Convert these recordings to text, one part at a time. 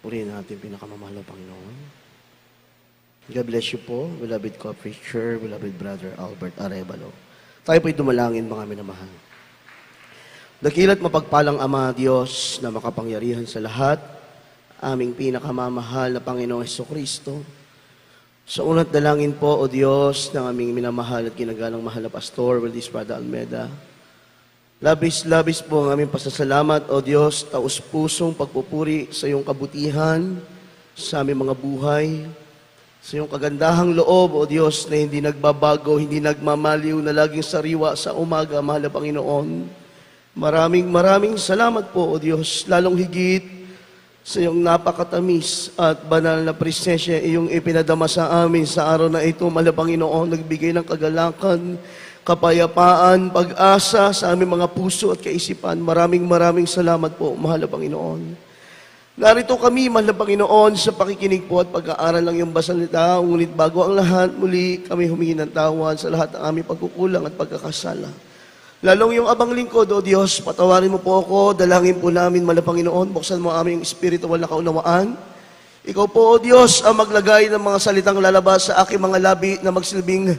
Purihin natin pinakamamahal na Panginoon. God bless you po, beloved co-preacher, beloved brother Albert Arevalo. Tayo po'y dumalangin, mga minamahal. Dakila't mapagpalang Ama Diyos na makapangyarihan sa lahat, aming pinakamamahal na Panginoong Hesukristo. Sa unat dalangin po, O Diyos, ng aming minamahal at ginagalang mahal na Pastor Valdez Prada Almeda. Labis-labis po ang aming pasasalamat, O Diyos, taus-pusong pagpupuri sa iyong kabutihan, sa aming mga buhay, sa iyong kagandahang loob, O Diyos, na hindi nagbabago, hindi nagmamaliw, na laging sariwa sa umaga, mahal na Panginoon. Maraming salamat po, O Diyos, lalong higit sa iyong napakatamis at banal na presensya, iyong ipinadama sa amin sa araw na ito, mahal na Panginoon, nagbigay ng kagalakan, kapayapaan, pag-asa sa aming mga puso at kaisipan. Maraming salamat po, mahal na Panginoon. Narito kami, mahal na Panginoon, sa pakikinig po at pag-aaral ng iyong basalita. Ngunit bago ang lahat, muli kami humingi ng tawad sa lahat ng aming pagkukulang at pagkakasala. Lalong yung abang lingkod, O Diyos, patawarin mo po ako, dalangin po namin, mahal na Panginoon, buksan mo aming spiritual na kaunawaan. Ikaw po, O Diyos, ang maglagay ng mga salitang lalabas sa aking mga labi na magsilbing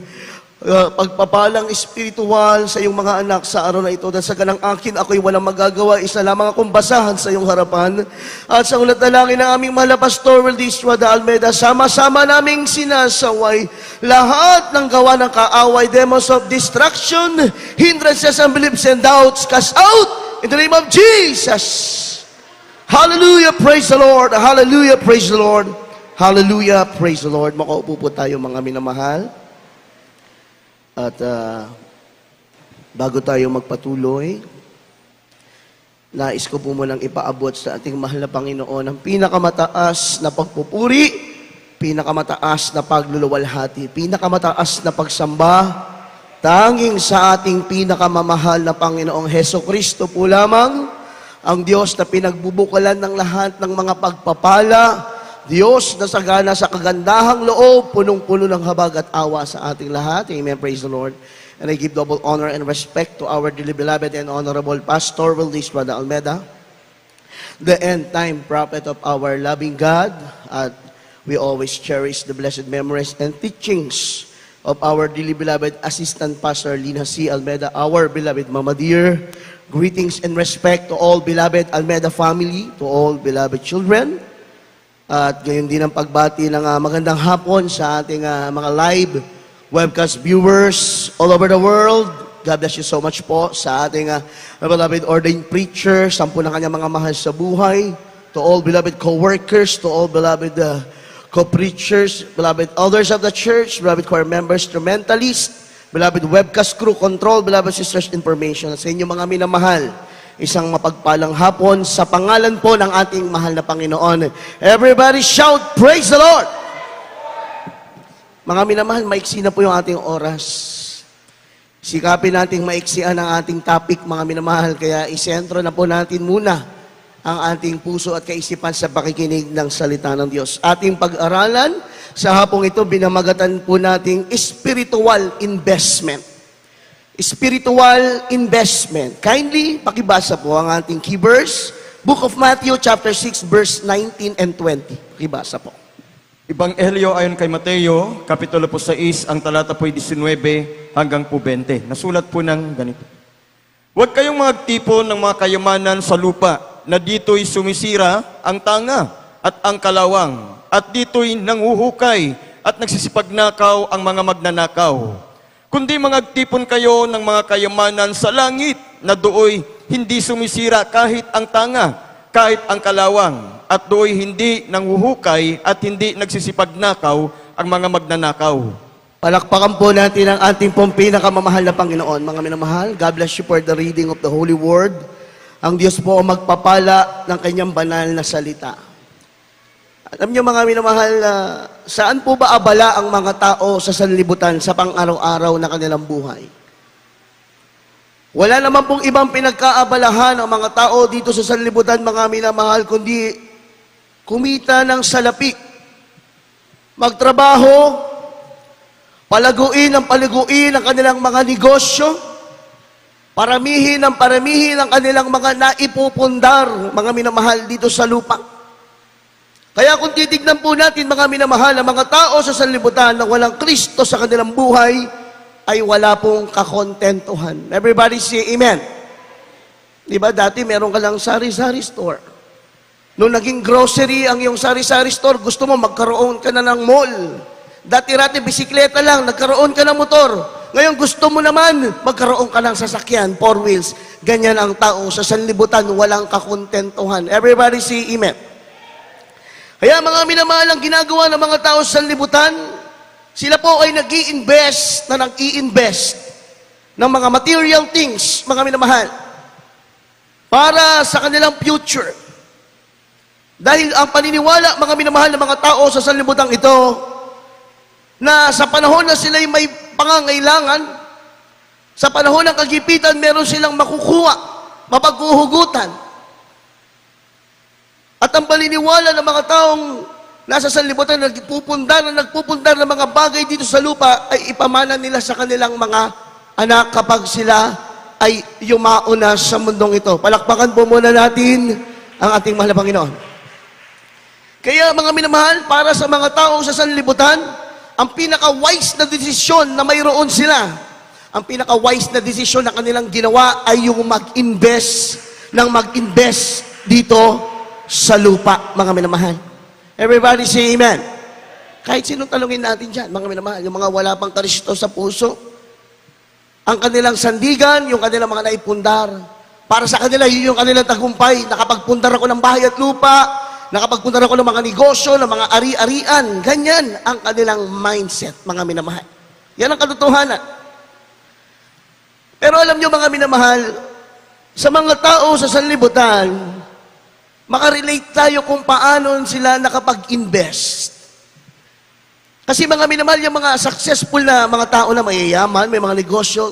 pagpapalang espiritual sa iyong mga anak sa araw na ito. Dahil sa ganang akin, ako'y walang magagawa. Isa lamang akong basahan sa iyong harapan. At sa ulat na langin ng aming mahal na Pastor Valdez Prada Almeda, sama-sama naming sinasaway lahat ng gawa ng kaaway, demons of destruction, hindrances, unbeliefs, and doubts, cast out in the name of Jesus. Hallelujah, praise the Lord. Hallelujah, praise the Lord. Hallelujah, praise the Lord. Makaupo po tayo, mga minamahal. At bago tayo magpatuloy, nais ko po munang ipaabot sa ating mahal na Panginoon ang pinakamataas na pagpupuri, pinakamataas na pagluluwalhati, pinakamataas na pagsamba, tanging sa ating pinakamamahal na Panginoong Hesukristo po lamang, ang Diyos na pinagbubukalan ng lahat ng mga pagpapala, Diyos na sagana sa kagandahang loob, punong-puno ng habag at awa sa ating lahat. Amen. Praise the Lord. And I give double honor and respect to our dearly beloved and honorable Pastor Valdez Prada Almeda, the end-time prophet of our loving God. At we always cherish the blessed memories and teachings of our dearly beloved Assistant Pastor Lina C. Almeda, our beloved Mama Dear. Greetings and respect to all beloved Almeda family, to all beloved children. At gayon din ang pagbati ng magandang hapon sa ating mga live webcast viewers all over the world. God bless you so much po sa ating beloved ordained preacher, sampu ng kanyang mga mahal sa buhay, to all beloved co-workers, to all beloved co-preachers, beloved elders of the church, beloved choir members, instrumentalists, beloved webcast crew, control, beloved sisters, information. At sa inyo mga minamahal, isang mapagpalang hapon sa pangalan po ng ating mahal na Panginoon. Everybody shout, praise the Lord! Mga minamahal, maiksi na po yung ating oras. Sikapin nating maiksian ang ating topic, mga minamahal. Kaya isentro na po natin muna ang ating puso at kaisipan sa pakikinig ng salita ng Diyos. Ating pag-aralan sa hapong ito, binamagatan po nating spiritual investment. Spiritual investment. Kindly, pakibasa po ang ating key verse. Book of Matthew, chapter 6, verse 19 and 20. Pakibasa po. Ebanghelyo ayon kay Mateo, kapitulo po 6, ang talata po 19 hanggang po 20. Nasulat po ng ganito. Huwag kayong magtipon ng mga kayamanan sa lupa, na dito'y sumisira ang tanga at ang kalawang, at dito'y nanguhukay at nagsisipagnakaw ang mga magnanakaw. Kundi magtipon kayo ng mga kayamanan sa langit, na dooy hindi sumisira kahit ang tanga, kahit ang kalawang, at dooy hindi nanguhukay at hindi nagsisipagnakaw ang mga magnanakaw. Palakpakan po natin ang ating pong pinakamamahal na Panginoon. Mga minamahal, God bless you for the reading of the Holy Word. Ang Diyos po ang magpapala ng kanyang banal na salita. Alam niyo mga minamahal, saan po ba abala ang mga tao sa sanlibutan sa pang-araw-araw na kanilang buhay? Wala naman pong ibang pinagkaabalahan ang mga tao dito sa sanlibutan, mga minamahal, kundi kumita ng salapi, magtrabaho, palaguin ang kanilang mga negosyo, paramihin ang kanilang mga naipupundar, mga minamahal, dito sa lupa. Kaya kung titignan po natin, mga minamahal, ang mga tao sa sanlibutan na walang Kristo sa kanilang buhay, ay wala pong kakontentuhan. Everybody say amen. Di ba, dati meron ka lang sari-sari store. Nung naging grocery ang iyong sari-sari store, gusto mo magkaroon ka na ng mall. Dati-rati bisikleta lang, nagkaroon ka ng motor. Ngayon gusto mo naman, magkaroon ka ng sasakyan, 4 wheels. Ganyan ang tao sa sanlibutan, walang kakontentuhan. Everybody say amen. Kaya mga minamahal, ang ginagawa ng mga tao sa sanlibutan, sila po ay nag-i-invest ng mga material things, mga minamahal, para sa kanilang future. Dahil ang paniniwala, mga minamahal ng mga tao sa sanlibutan ito, na sa panahon na sila'y may pangangailangan, sa panahon ng kagipitan, meron silang makukuha, mapaghuhugutan. At ang paniniwala ng mga taong nasa sanlibutan, nagpupundar ng mga bagay dito sa lupa, ay ipamana nila sa kanilang mga anak kapag sila ay yumao na sa mundong ito. Palakpakan po muna natin ang ating mahal na Panginoon. Kaya mga minamahal, para sa mga tao sa sanlibutan, ang pinaka-wise na desisyon na mayroon sila, ang pinaka-wise na desisyon na kanilang ginawa ay yung mag-invest dito sa lupa, mga minamahal. Everybody say amen. Kahit sinong talungin natin dyan, mga minamahal, yung mga wala pang Kristo sa puso, ang kanilang sandigan, yung kanilang mga naipundar, para sa kanila, yun yung kanilang tagumpay. Nakapagpundar ako ng bahay at lupa, nakapagpundar ako ng mga negosyo, ng mga ari-arian. Ganyan ang kanilang mindset, mga minamahal. Yan ang katotohanan. Pero alam nyo, mga minamahal, sa mga tao sa sanlibutan, makarelate tayo kung paano sila nakapag-invest. Kasi mga minamahal, yung mga successful na mga tao na mayayaman, may mga negosyo,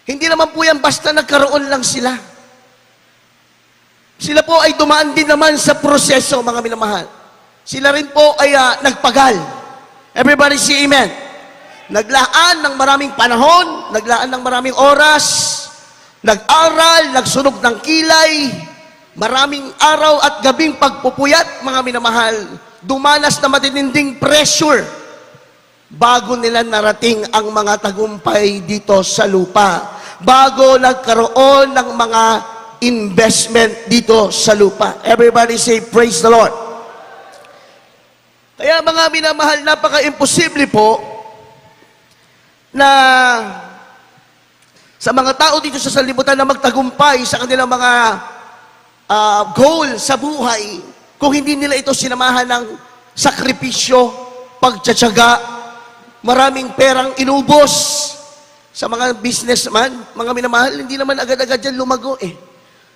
hindi naman po yan basta nagkaroon lang sila. Sila po ay dumaan din naman sa proseso, mga minamahal. Sila rin po ay nagpagal. Everybody say amen. Naglaan ng maraming panahon, naglaan ng maraming oras, nag-aral, nagsunog ng kilay, maraming araw at gabing pagpupuyat, mga minamahal, dumanas na matitinding pressure bago nila narating ang mga tagumpay dito sa lupa, bago nagkaroon ng mga investment dito sa lupa. Everybody say, praise the Lord. Kaya mga minamahal, napaka-imposible po na sa mga tao dito sa sanlibutan na magtagumpay sa kanilang mga goal sa buhay, kung hindi nila ito sinamahan ng sakripisyo, pagtsatsaga, maraming perang inubos sa mga businessman, mga minamahal, hindi naman agad-agad yan lumago eh.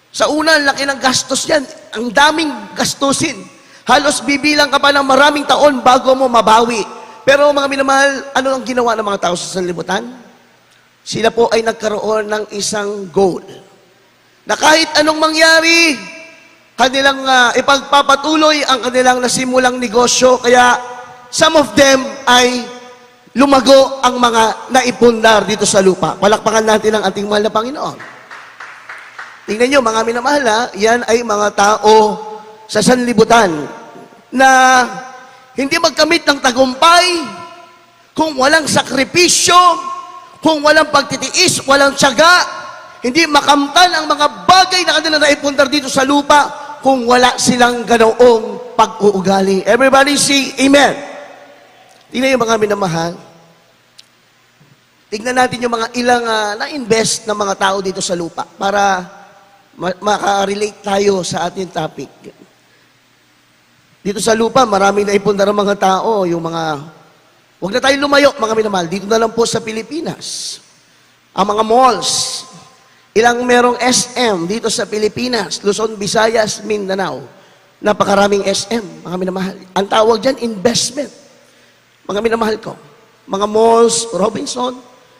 Sa una, laki ng gastos yan. Ang daming gastusin. Halos bibilang ka pa ng maraming taon bago mo mabawi. Pero mga minamahal, ano ang ginawa ng mga tao sa sanlibutan? Sila po ay nagkaroon ng isang goal na kahit anong mangyari, kanilang ipagpapatuloy ang kanilang nasimulang negosyo. Kaya some of them ay lumago ang mga naipundar dito sa lupa. Palakpakan natin ang ating mahal na Panginoon. Tingnan nyo, mga minamahal, yan ay mga tao sa sanlibutan na hindi magkamit ng tagumpay kung walang sakripisyo, kung walang pagtitiis, walang tiyaga, hindi makamtan ang mga bagay na kanila naipundar dito sa lupa kung wala silang ganoong pag-uugali. Everybody say amen. Tingnan yung mga minamahal. Tingnan natin yung mga ilang na-invest ng mga tao dito sa lupa para makarelate tayo sa ating topic. Dito sa lupa, maraming naipundar ng mga tao, yung mga, huwag na tayo lumayo, mga minamahal, dito na lang po sa Pilipinas. Ang mga malls, ilang merong SM dito sa Pilipinas, Luzon, Visayas, Mindanao. Napakaraming SM, mga minamahal. Ang tawag dyan, investment. Mga minamahal ko. Mga malls, Robinson,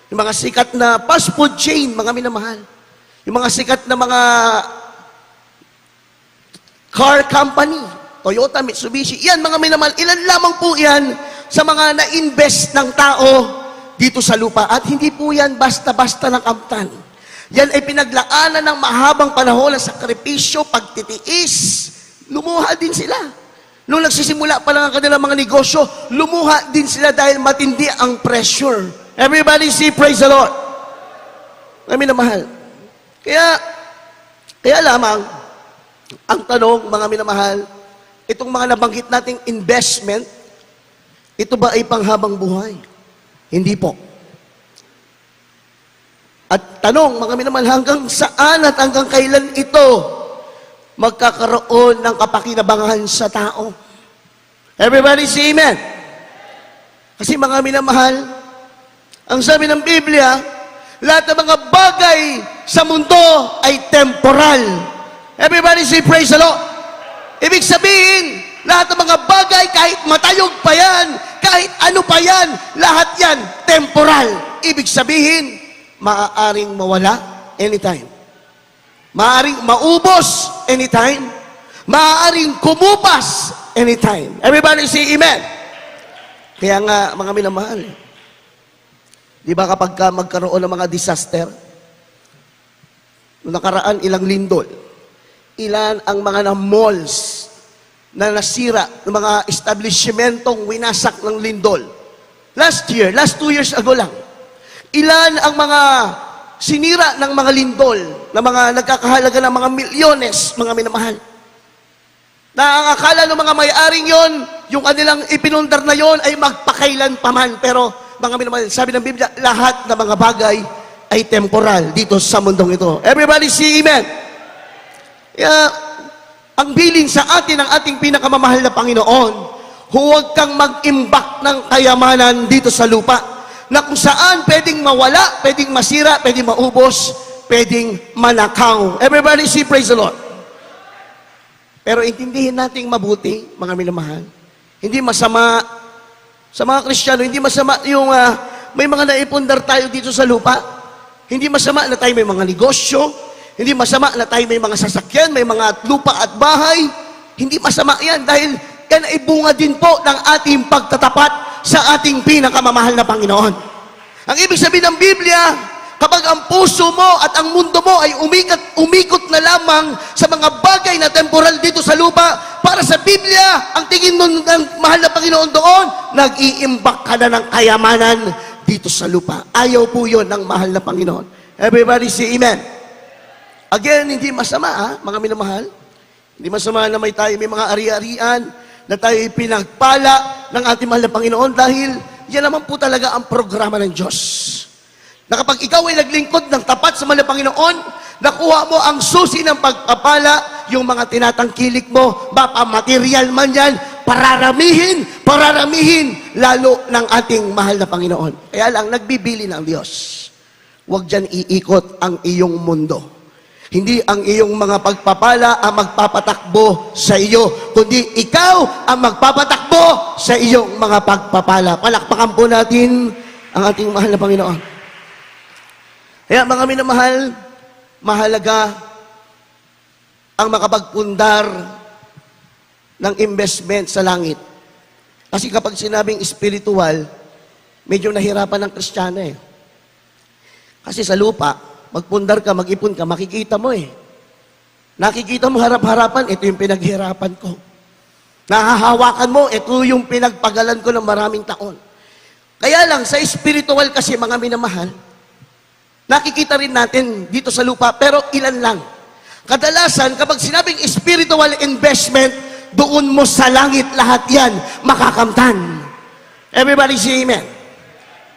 yung mga sikat na fast food chain, mga minamahal. Yung mga sikat na mga car company, Toyota, Mitsubishi, yan mga minamahal, ilan lamang po yan sa mga na-invest ng tao dito sa lupa. At hindi po yan basta-basta ng kamtan. Yan ay pinaglaanan ng mahabang panahon ng sakripisyo, pagtitiis. Lumuha din sila. Nung nagsisimula pa lang ang kanilang mga negosyo, lumuha din sila dahil matindi ang pressure. Everybody say, praise the Lord. Kami na mahal. Kaya lamang, ang tanong, mga minamahal, itong mga nabanggit nating investment, ito ba ay panghabang buhay? Hindi po. At tanong, mga minamahal, hanggang saan at hanggang kailan ito magkakaroon ng kapakinabangan sa tao? Everybody say amen. Kasi mga minamahal, ang sabi ng Biblia, lahat ng mga bagay sa mundo ay temporal. Everybody say praise the Lord. Ibig sabihin, lahat ng mga bagay, kahit matayog pa yan, kahit ano pa yan, lahat yan temporal. Ibig sabihin, maaaring mawala anytime. Maaaring maubos anytime. Maaaring kumupas anytime. Everybody say amen. Kaya nga, mga minamahal, di ba kapag magkaroon ng mga disaster, noong nakaraan ilang lindol, ilan ang mga malls na nasira, ng mga establishmentong winasak ng lindol. Last 2 years ago lang, ilan ang mga sinira ng mga lindol, na mga nagkakahalaga ng mga milyones, mga minamahal. Na ang akala ng mga may-aring yon, yung kanilang ipinundar na yon ay magpakailan paman. Pero, mga minamahal, sabi ng Biblia, lahat ng mga bagay ay temporal dito sa mundong ito. Everybody say amen. Kaya, ang bilin sa atin ng ating pinakamamahal na Panginoon, huwag kang mag-imbak ng kayamanan dito sa lupa, na kung saan pwedeng mawala, pwedeng masira, pwedeng maubos, pwedeng manakaw. Everybody say praise the Lord. Pero intindihin nating mabuti, mga minamahal, hindi masama sa mga Kristiyano, hindi masama yung may mga naipundar tayo dito sa lupa. Hindi masama na tayo may mga negosyo. Hindi masama na tayo may mga sasakyan, may mga lupa at bahay. Hindi masama yan dahil yan ay bunga din po ng ating pagtatapat sa ating pinakamamahal na Panginoon. Ang ibig sabihin ng Biblia, kapag ang puso mo at ang mundo mo ay umikot na lamang sa mga bagay na temporal dito sa lupa, para sa Biblia, ang tingin mo ng mahal na Panginoon doon, nag-iimbak ka na ng kayamanan dito sa lupa. Ayaw po yun ng mahal na Panginoon. Everybody say amen. Again, hindi masama, mga minamahal. Hindi masama na may mga ari-arian, na tayo pinagpala ng ating mahal na Panginoon dahil yan naman po talaga ang programa ng Diyos. Na kapag ikaw ay naglingkod ng tapat sa mahal na Panginoon, nakuha mo ang susi ng pagpapala, yung mga tinatangkilik mo, material man yan, pararamihin, lalo ng ating mahal na Panginoon. Kaya lang, nagbibili ng Diyos. Huwag dyan iikot ang iyong mundo. Hindi ang iyong mga pagpapala ang magpapatakbo sa iyo, kundi ikaw ang magpapatakbo sa iyong mga pagpapala. Palakpakan po natin ang ating mahal na Panginoon. Kaya mga minamahal, mahalaga ang makapagpundar ng investment sa langit. Kasi kapag sinabing spiritual, medyo nahirapan ng Kristiyano eh. Kasi sa lupa, magpundar ka, mag-ipon ka, makikita mo eh. Nakikita mo harap-harapan, ito yung pinaghirapan ko. Nahahawakan mo, ito yung pinagpagalan ko ng maraming taon. Kaya lang, sa spiritual kasi mga minamahal, nakikita rin natin dito sa lupa, pero ilan lang. Kadalasan, kapag sinabing spiritual investment, doon mo sa langit lahat yan makakamtan. Everybody say amen.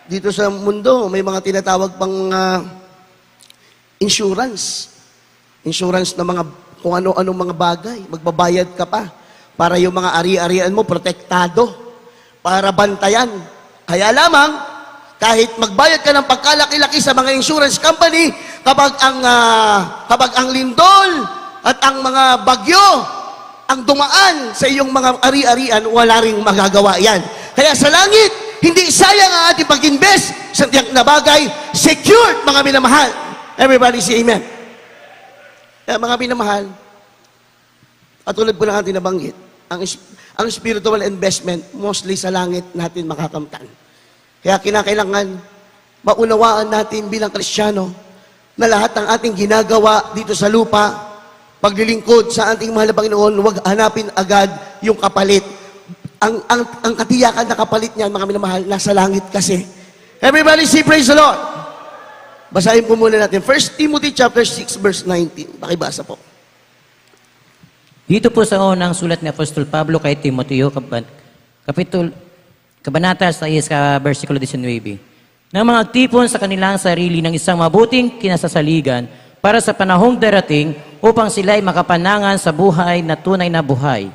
Dito sa mundo, may mga tinatawag pang insurance. Insurance na mga kung ano-ano mga bagay. Magbabayad ka pa para yung mga ari-arian mo protektado, para bantayan. Kaya lamang, kahit magbayad ka ng pagkalaki-laki sa mga insurance company, kapag ang lindol at ang mga bagyo ang dumaan sa iyong mga ari-arian, wala ring magagawa yan. Kaya sa langit, hindi sayang ang ating pag-invest sa tiyak na bagay, secured, mga minamahal. Everybody say amen. Kaya mga minamahal, at tulad po ng ating nabanggit, ang spiritual investment, mostly sa langit natin makakamtan. Kaya kinakailangan, maunawaan natin bilang Kristiyano, na lahat ng ating ginagawa dito sa lupa, paglilingkod sa ating mahal na Panginoon, huwag hanapin agad yung kapalit. Ang katiyakan na kapalit niyan, mga minamahal, nasa langit kasi. Everybody say praise the Lord. Basahin po muna natin. 1 Timothy chapter 6 verse 19. Pakibasa po. Dito po sa unang sulat ni Apostol Pablo kay Timoteo, Kabanata 6, versikulo 19. Na mga tipon sa kanilang sarili ng isang mabuting kinasasaligan para sa panahong darating upang sila'y makapanangan sa buhay na tunay na buhay.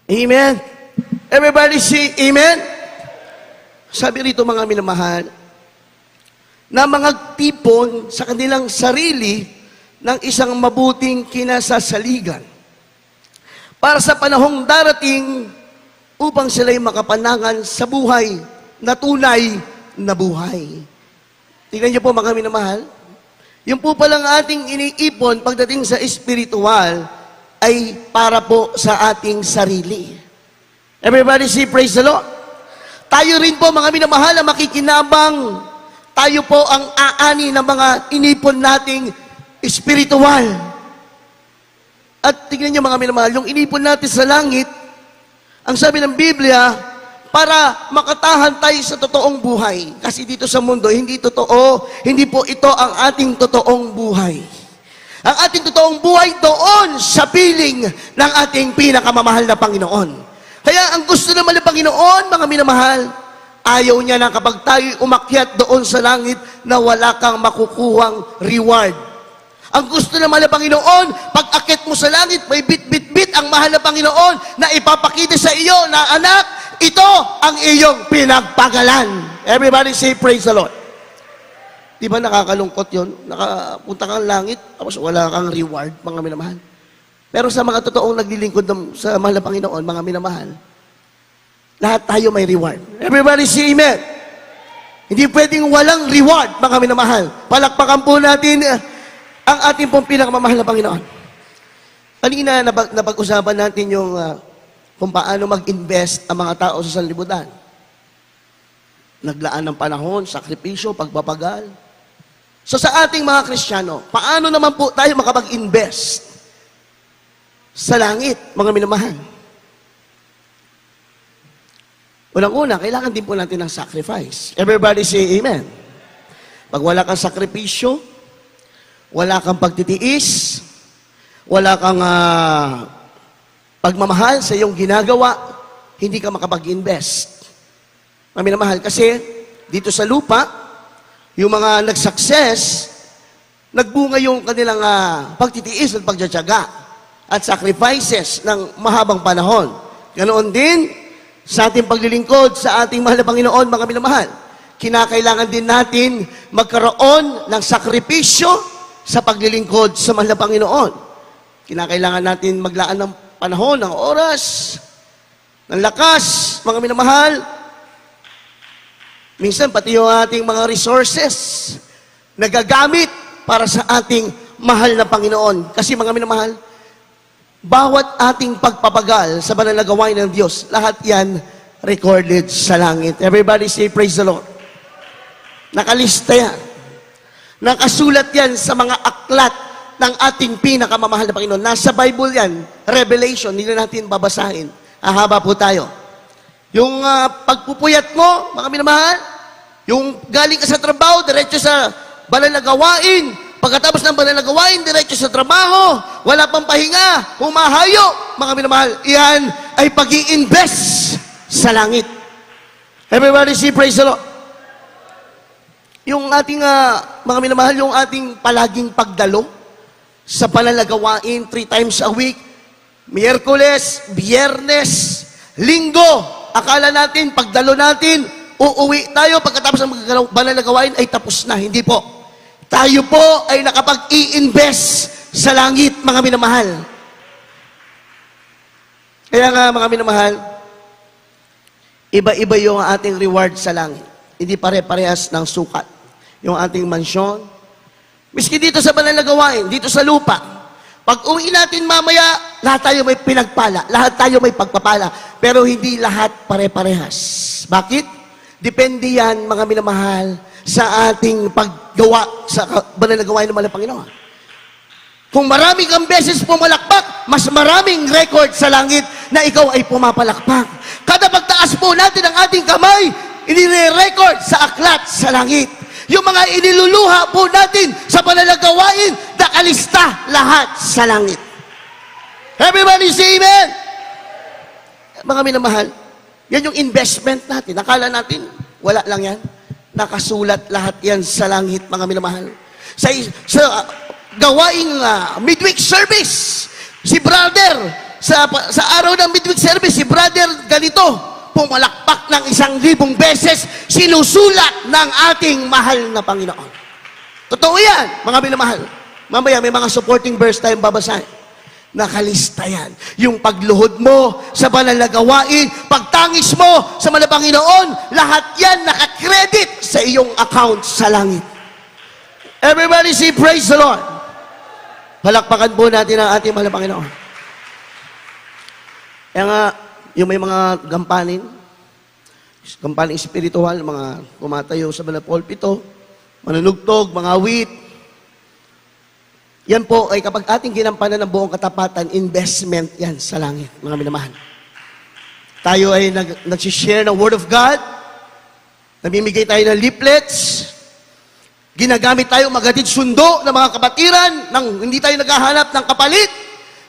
Amen. Everybody say amen. Sabi rito mga minamahal, na mga tipon sa kanilang sarili ng isang mabuting kinasasaligan para sa panahong darating upang sila'y makapanangan sa buhay na tunay na buhay. Tingnan niyo po mga minamahal, yung po palang ating iniipon pagdating sa espiritual ay para po sa ating sarili. Everybody say praise the Lord. Tayo rin po mga minamahal na makikinabang, tayo po ang aani ng mga inipon nating espiritual. At tingnan niyo mga minamahal, yung inipon natin sa langit, ang sabi ng Biblia, para makatahan tayo sa totoong buhay. Kasi dito sa mundo, hindi totoo, hindi po ito ang ating totoong buhay. Ang ating totoong buhay doon sa piling ng ating pinakamamahal na Panginoon. Kaya ang gusto naman ng Panginoon, mga minamahal, ayaw niya na kapag tayo umakyat doon sa langit na wala kang makukuhang reward. Ang gusto naman ng Panginoon, pag akit mo sa langit, may bit-bit-bit ang mahal na Panginoon na ipapakita sa iyo na anak, ito ang iyong pinagpagalan. Everybody say praise the Lord. Di ba nakakalungkot yun? Nakapunta kang langit, tapos wala kang reward, mga minamahal. Pero sa mga totoong naglilingkod sa mahal na Panginoon, mga minamahal, lahat tayo may reward. Everybody say amen. Hindi pwedeng walang reward, mga minamahal. Palakpakan po natin ang ating pong pinakamamahal na Panginoon. Kanina, napag-usapan natin yung kung paano mag-invest ang mga tao sa sanlibutan. Naglaan ng panahon, sakripisyo, pagpapagal. So sa ating mga Kristiyano, paano naman po tayo makapag-invest sa langit, mga minamahal? Unang-una, kailangan din po natin ng sacrifice. Everybody say amen. Pag wala kang sakripisyo, wala kang pagtitiis, wala kang pagmamahal sa iyong ginagawa, hindi ka makapag-invest. Mga minamahal, kasi dito sa lupa, yung mga nag-success, nagbunga yung kanilang pagtitiis at pagtsatsaga at sacrifices ng mahabang panahon. Ganoon din sa ating paglilingkod sa ating mahal na Panginoon, mga minamahal. Kinakailangan din natin magkaroon ng sakripisyo sa paglilingkod sa mahal na Panginoon. Kinakailangan natin maglaan ng panahon, ng oras, ng lakas, mga minamahal. Minsan, pati yung ating mga resources nagagamit para sa ating mahal na Panginoon. Kasi mga minamahal, bawat ating pagpapagal sa banal na gawain ng Diyos, lahat yan recorded sa langit. Everybody say, praise the Lord. Nakalista yan. Nakasulat yan sa mga aklat ng ating pinakamamahal na Panginoon. Nasa Bible yan, Revelation, hindi na natin babasahin. Ahaba po tayo. Yung pagpupuyat mo, mga minamahal, yung galing ka sa trabaho, diretso sa banal na gawain, pagkatapos ng banal na gawain, diretso sa trabaho, wala pang pahinga, humahayo, mga minamahal, iyan ay pag-i-invest sa langit. Everybody say, praise the Lord. Yung ating, mga minamahal, yung ating palaging pagdalo sa banal na gawain, 3 times a week, Miyerkules, Biyernes, Linggo, akala natin, pagdalo natin, uuwi tayo, pagkatapos ng banal na gawain ay tapos na. Hindi po. Tayo po ay nakapag-i-invest sa langit, mga minamahal. Kaya nga, mga minamahal, iba-iba yung ating reward sa langit. Hindi pare-parehas ng sukat. Yung ating mansyon. Miski dito sa banal na gawain, dito sa lupa, pag uwi natin mamaya, lahat tayo may pinagpala, lahat tayo may pagpapala, pero hindi lahat pare-parehas. Bakit? Depende yan, mga minamahal, sa ating paggawa, sa banal na gawain ng mahal na Panginoon. Kung marami kang beses pumalakpak, mas maraming record sa langit na ikaw ay pumapalakpak. Kada pagtaas po natin ang ating kamay, inire-record sa aklat sa langit. Yung mga iniluluha po natin sa panalagawain, nakalista lahat sa langit. Everybody say amen! Mga minamahal, yan yung investment natin. Nakala natin, wala lang yan. Nakasulat lahat yan sa langit, mga minamahal. Sa gawaing midweek service, si brother, sa araw ng midweek service, si brother ganito, pumalakpak ng 1,000 beses, sinusulat ng ating mahal na Panginoon. Totoo yan, mga minamahal. Mamaya may mga supporting verse tayong babasahin. Nakalista yan. Yung pagluhod mo sa banal na gawain, pagtangis mo sa mahal na Panginoon, lahat yan nakakredit sa iyong account sa langit. Everybody say, praise the Lord. Palakpakan po natin ang ating mahal na Panginoon. Kaya nga, yung may mga gampanin espiritual, mga kumatayo sa banal na pulpito, manunugtog, mga awit, yan po ay kapag ating ginampanan ng buong katapatan, investment yan sa langit, mga minamahal. Tayo ay nagsishare ng Word of God, namimigay tayo ng leaflets, ginagamit tayo magatid sundo ng mga kapatiran, nang hindi tayo naghahanap ng kapalit.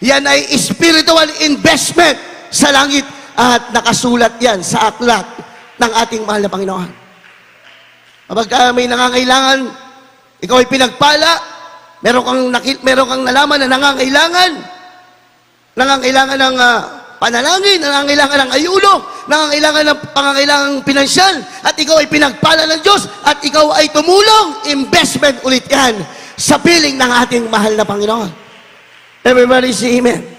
Yan ay spiritual investment sa langit at nakasulat yan sa aklat ng ating mahal na Panginoon. Kapag may nangangailangan, ikaw ay pinagpala, meron kang nalaman na nangangailangan ng panalangin, nangangailangan ng ayuno, nangangailangan ng pangangailangang pinansyal, at ikaw ay pinagpala ng Diyos, at ikaw ay tumulong, investment ulit yan sa piling ng ating mahal na Panginoon. Everybody say amen.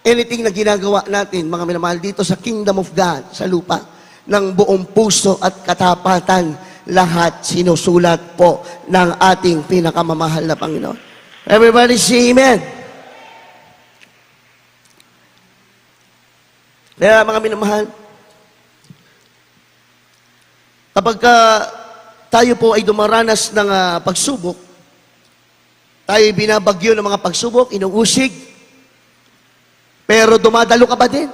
Anything na ginagawa natin, mga minamahal, dito sa kingdom of God, sa lupa, ng buong puso at katapatan, lahat sinusulat po ng ating pinakamamahal na Panginoon. Everybody say amen. Kaya mga minamahal, kapag tayo po ay dumaranas ng pagsubok, tayo binabagyo ng mga pagsubok, inuusig, pero dumadalo ka ba din?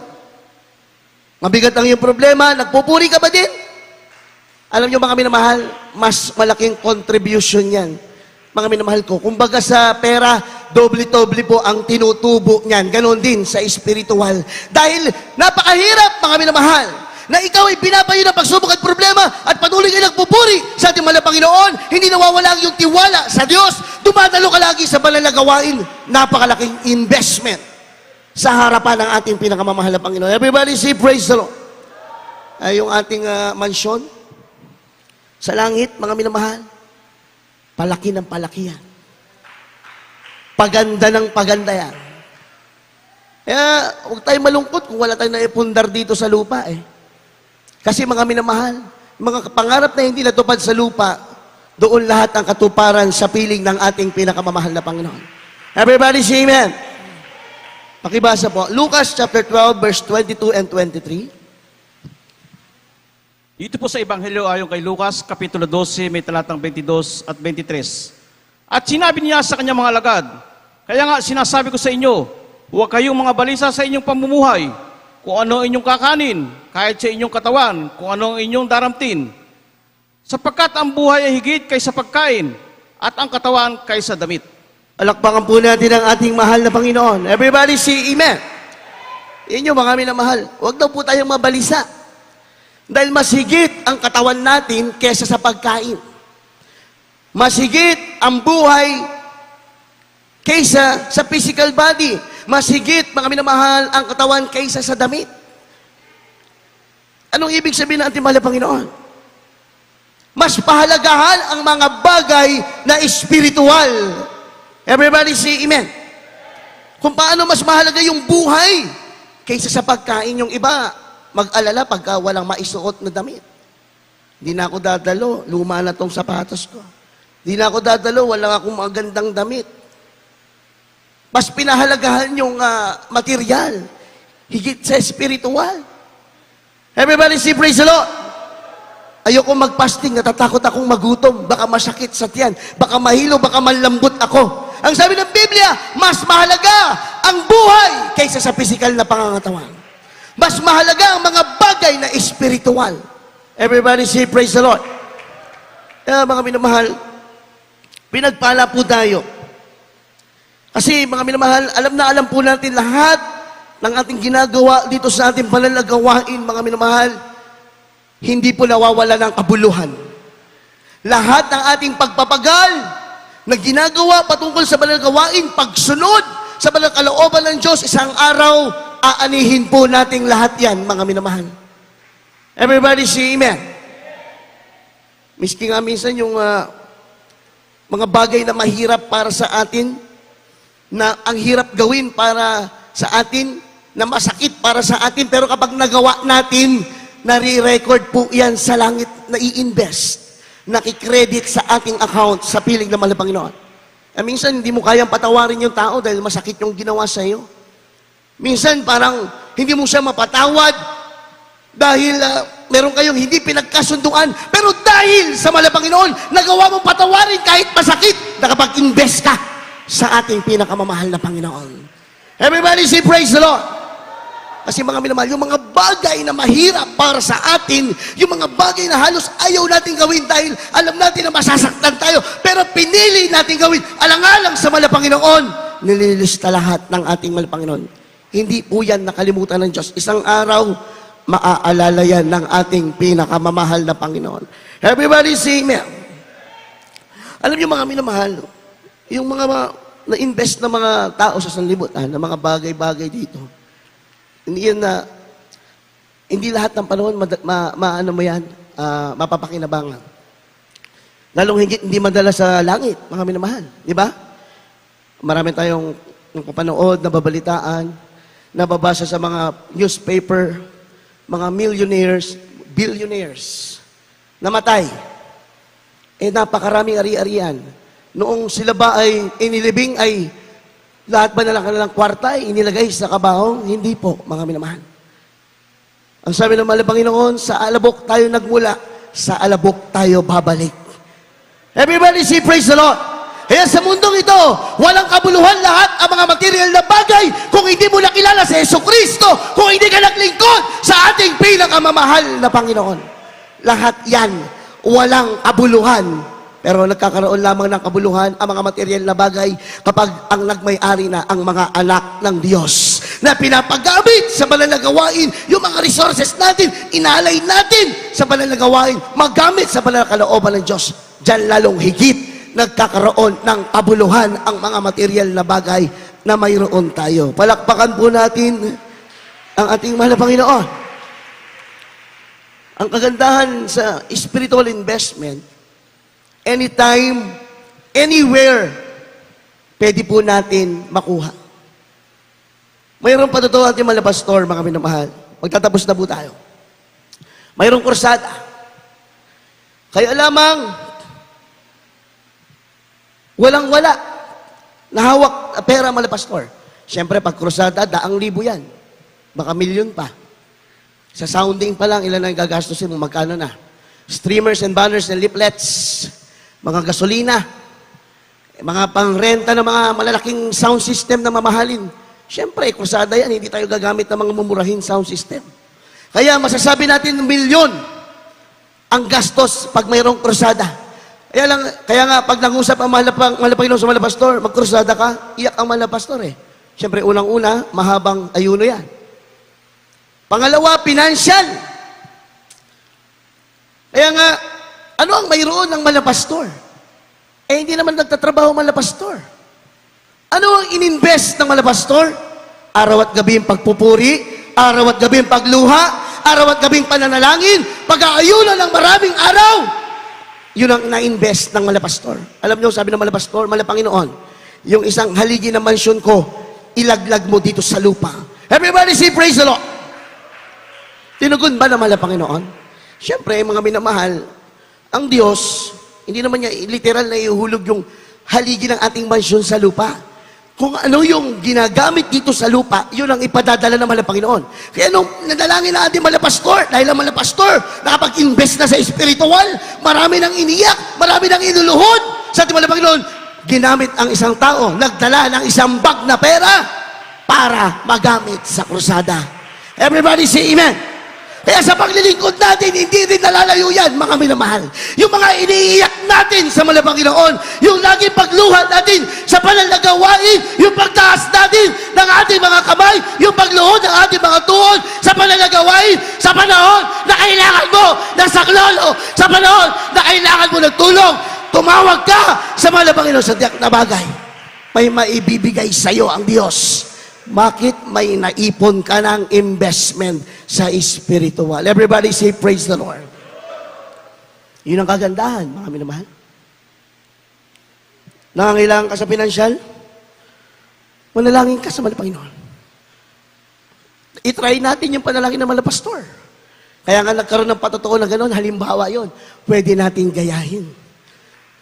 Mabigat ang iyong problema, nagpupuri ka ba din? Alam niyo mga minamahal, mas malaking contribution yan. Mga minamahal ko, kumbaga sa pera, doble-doble po ang tinutubo niyan. Ganon din sa espiritual. Dahil napakahirap, mga minamahal, na ikaw ay binabayo ng pagsubok at problema at patuloy ka nagpupuri sa ating mahal na Panginoon, hindi nawawala ang iyong tiwala sa Diyos, dumadalo ka lagi sa banal na gawain, napakalaking investment sa harapan ng ating pinakamamahal na Panginoon. Everybody say, praise the Lord. Ay, yung ating mansyon sa langit, mga minamahal, palaki ng palaki yan. Paganda ng paganda yan. Kaya, huwag tayong malungkot kung wala tayong naipundar dito sa lupa eh. Kasi mga minamahal, mga pangarap na hindi natupad sa lupa, doon lahat ang katuparan sa piling ng ating pinakamamahal na Panginoon. Everybody say amen. Pakibasa po, Lucas chapter 12, verse 22 and 23. Dito po sa Ebanghelyo ayon kay Lucas, Kapitulo 12, may talatang 22 at 23. At sinabi niya sa kanyang mga alagad, kaya nga sinasabi ko sa inyo, huwag kayong mga balisa sa inyong pamumuhay, kung ano inyong kakanin, kahit sa inyong katawan, kung ano ang inyong daramtin. Sapagkat ang buhay ay higit kaysa pagkain, at ang katawan kaysa damit. Alakpakan po natin ang ating mahal na Panginoon. Everybody say amen. Inyo mga minamahal, huwag daw po tayong mabalisa. Dahil mas higit ang katawan natin kesa sa pagkain. Mas higit ang buhay kaysa sa physical body. Mas higit, mga minamahal, ang katawan kaysa sa damit. Anong ibig sabihin ng ating mahal na Panginoon? Mas pahalagahan ang mga bagay na espiritual. Everybody say amen. Kung paano mas mahalaga yung buhay kaysa sa pagkain. Yung iba, mag-alala pagka walang maisuot na damit. Hindi na ako dadalo, luma na tong sapatos ko. Hindi na ako dadalo, wala akong magandang damit. Mas pinahalagahan yung material, higit sa spiritual. Everybody say praise the Lord. Ayoko mag-fasting, natatakot akong magutom, baka masakit sa tiyan, baka mahilo, baka malambot ako. Ang sabi ng Biblia, mas mahalaga ang buhay kaysa sa physical na pangangatawan. Mas mahalaga ang mga bagay na espiritual. Everybody say, praise the Lord. Kaya mga minamahal, pinagpala po tayo. Kasi mga minamahal, alam na alam po natin lahat ng ating ginagawa dito sa ating panalagawain, mga minamahal, hindi po nawawala ng kabuluhan. Lahat ng ating pagpapagal na ginagawa patungkol sa banal na gawain, pagsunod sa banal na kalooban ng Diyos, isang araw, aanihin po nating lahat yan, mga minamahal. Everybody say amen. Miski nga minsan yung mga bagay na mahirap para sa atin, na ang hirap gawin para sa atin, na masakit para sa atin, pero kapag nagawa natin, nare-record po yan sa langit, na i-invest, nakikredit sa ating account sa piling ng mahal na Panginoon. Minsan, hindi mo kayang patawarin yung tao dahil masakit yung ginawa sa iyo. Minsan, parang hindi mo siya mapatawad dahil meron kayong hindi pinagkasunduan. Pero dahil sa mahal na Panginoon, nagawa mong patawarin kahit masakit, nakapag-invest ka sa ating pinakamamahal na Panginoon. Everybody say, praise the Lord. Kasi mga minamahal, yung mga bagay na mahirap para sa atin, yung mga bagay na halos ayaw natin gawin dahil alam natin na masasaktan tayo, pero pinili natin gawin, alang-alang sa mahal na Panginoon, nililista lahat ng ating mahal na Panginoon. Hindi po yan nakalimutan ng Diyos. Isang araw, maaalala yan ng ating pinakamamahal na Panginoon. Everybody say amen. Alam niyo mga minamahal, yung mga na-invest na mga tao sa sanlibutan, na mga bagay-bagay dito, hindi lahat ng panahon mapapakinabangan. Lalong hindi madala sa langit, mga minamahal. Di ba? Marami tayong napapanood, nababalitaan, nababasa sa mga newspaper, mga millionaires, billionaires, namatay. Napakaraming ari-arian. Noong sila ba ay inilibing ay lahat ba na lang kanilang kwarta ay inilagay sa kabaong? Hindi po, mga minamahal. Ang sabi ng mahal na Panginoon, sa alabok tayo nagmula, sa alabok tayo babalik. Everybody say, praise the Lord. Kaya sa mundong ito, walang kabuluhan lahat ang mga material na bagay kung hindi mo nakilala si Jesucristo, kung hindi ka naglingkod sa ating pinakamamahal na Panginoon. Lahat yan, walang kabuluhan. Pero nagkakaroon lamang ng kabuluhan ang mga material na bagay kapag ang nagmay-ari na ang mga anak ng Diyos na pinapagamit sa banal na gawain, yung mga resources natin, inalay natin sa banal na gawain, magamit sa banal na kalooban ng Diyos. Diyan lalong higit nagkakaroon ng kabuluhan ang mga material na bagay na mayroon tayo. Palakpakan po natin ang ating mahal na Panginoon. Ang kagandahan sa spiritual investment, anytime, anywhere, pwede po natin makuha. Mayroong patotoo ating mga pastor, mga minamahal. Magtatapos na po tayo. Mayroong kursada. Kaya lamang, walang-wala, nahawak pera, mga pastor. Siyempre, pag kursada, 100,000 yan. Baka milyon pa. Sa sounding pa lang, ilan ang gagastusin mo, magkano na. Streamers and banners and leaflets, mga gasolina, mga pangrenta ng mga malalaking sound system na mamahalin. Siyempre, kursada yan, hindi tayo gagamit ng mga mumurahin sound system. Kaya masasabi natin, milyon ang gastos pag mayroong kursada. Kaya nga, pag nag-usap ang mahal na Panginoon sa mahal na pastor, magkursada ka, iyak ang mahal na pastor eh. Siyempre, unang-una, mahabang ayuno yan. Pangalawa, financial. Kaya nga, ano ang mayroon ng mahal na pastor? Hindi naman nagtatrabaho mahal na pastor. Ano ang ininvest ng mahal na pastor? Araw at gabi ang pagpupuri, araw at gabi ang pagluha, araw at gabi ang pananalangin, pag-aayunan ng maraming araw. Yun ang na-invest ng mahal na pastor. Alam niyo, sabi ng mahal na pastor, mahal na Panginoon, yung isang haligi na mansyon ko, ilaglag mo dito sa lupa. Everybody say, praise the Lord. Tinugon ba ng mahal na Panginoon? Siyempre, mga minamahal, ang Diyos, hindi naman niya literal na ihuhulog yung haligi ng ating mansyon sa lupa. Kung ano yung ginagamit dito sa lupa, yun ang ipadadala ng mahal na Panginoon. Kaya nung nadalangin na ating mahal na pastor, dahil ang mahal na pastor, nakapag-invest na sa espiritual, marami nang iniyak, marami nang inuluhod sa ating mahal na Panginoon. ginamit ang isang tao, nagdala ng isang bag na pera para magamit sa krusada. Everybody say amen. Kaya sa paglilingkod natin, hindi rin nalalayo yan, mga minamahal. Yung mga iniiyak natin sa mahal na Panginoon, yung laging pagluha natin sa banal na gawain, yung pagtaas natin ng ating mga kamay, yung pagluhod ng ating mga tuhod sa banal na gawain, sa panahon na kailangan mo ng saklolo, sa panahon na kailangan mo ng tulong, tumawag ka sa mahal na Panginoon sa tiyak na bagay. May maibibigay sa iyo ang Diyos. Bakit may naipon ka ng investment sa spiritual? Everybody say, praise the Lord. Yun ang kagandahan, mga minamahal. Nangangailangan ka sa pinansyal? Manalangin ka sa mahal na Panginoon. I-try natin yung panalangin ng mga pastor. Kaya nga nagkaroon ng patotoo na gano'n, halimbawa yon, pwede natin gayahin.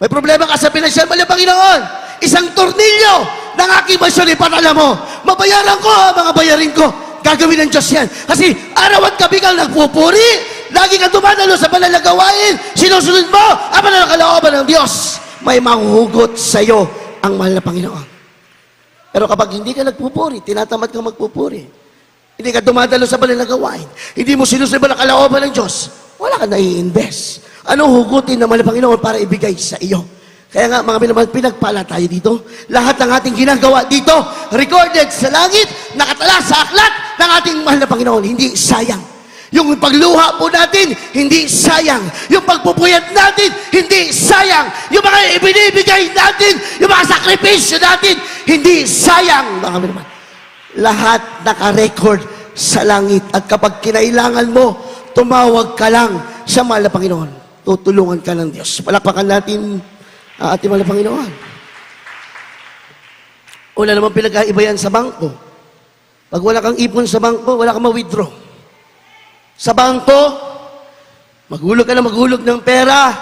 May problema ka sa pinansyal, mahal na Panginoon. Isang tornilyo ng aking masyon, ipatala mo. Mabayaran ko, mga bayarin ko. Gagawin ng Diyos yan. Kasi araw at gabi kang nagpupuri. Lagi kang dumadalo sa banal na gawain. Sinusunod mo ang banal na kalooban ng Diyos. May manghugot sa iyo ang mahal na Panginoon. Pero kapag hindi ka nagpupuri, tinatamad kang magpupuri, hindi ka dumadalo sa banal na gawain, hindi mo sinusunod ang kalooban ng Diyos, wala ka nai-invest. Anong hugutin ng mahal na Panginoon para ibigay sa iyo? Kaya nga, mga minamahal, pinagpala tayo dito. Lahat ng ating ginagawa dito, recorded sa langit, nakatala sa aklat ng ating mahal na Panginoon. Hindi sayang. Yung pagluha po natin, hindi sayang. Yung pagpupuyat natin, hindi sayang. Yung mga ibinibigay natin, yung mga sakripisyo natin, hindi sayang, mga minamahal. Lahat naka-record sa langit. At kapag kinailangan mo, tumawag ka lang sa mahal na Panginoon. Tutulungan ka ng Diyos. Palakpakan natin ating mahal na Panginoon. Wala namang pinag-aiba yan sa bangko. Pag wala kang ipon sa bangko, wala kang ma-withdraw. Sa bangko, maghulog ka na maghulog ng pera,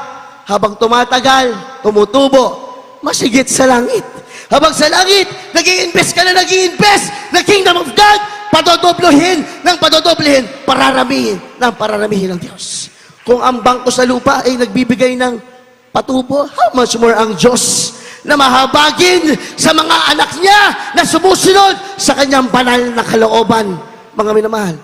habang tumatagal, tumutubo, masigit sa langit. Habang sa langit, nag-i-invest ka na nag-i-invest na Kingdom of God, padodoblohin ng padodoblohin, pararamihin ng pararamihin ng Diyos. Kung ang bangko sa lupa ay nagbibigay ng patubo, how much more ang Diyos na mahabagin sa mga anak niya na sumusunod sa kanyang banal na kalooban. Mga minamahal,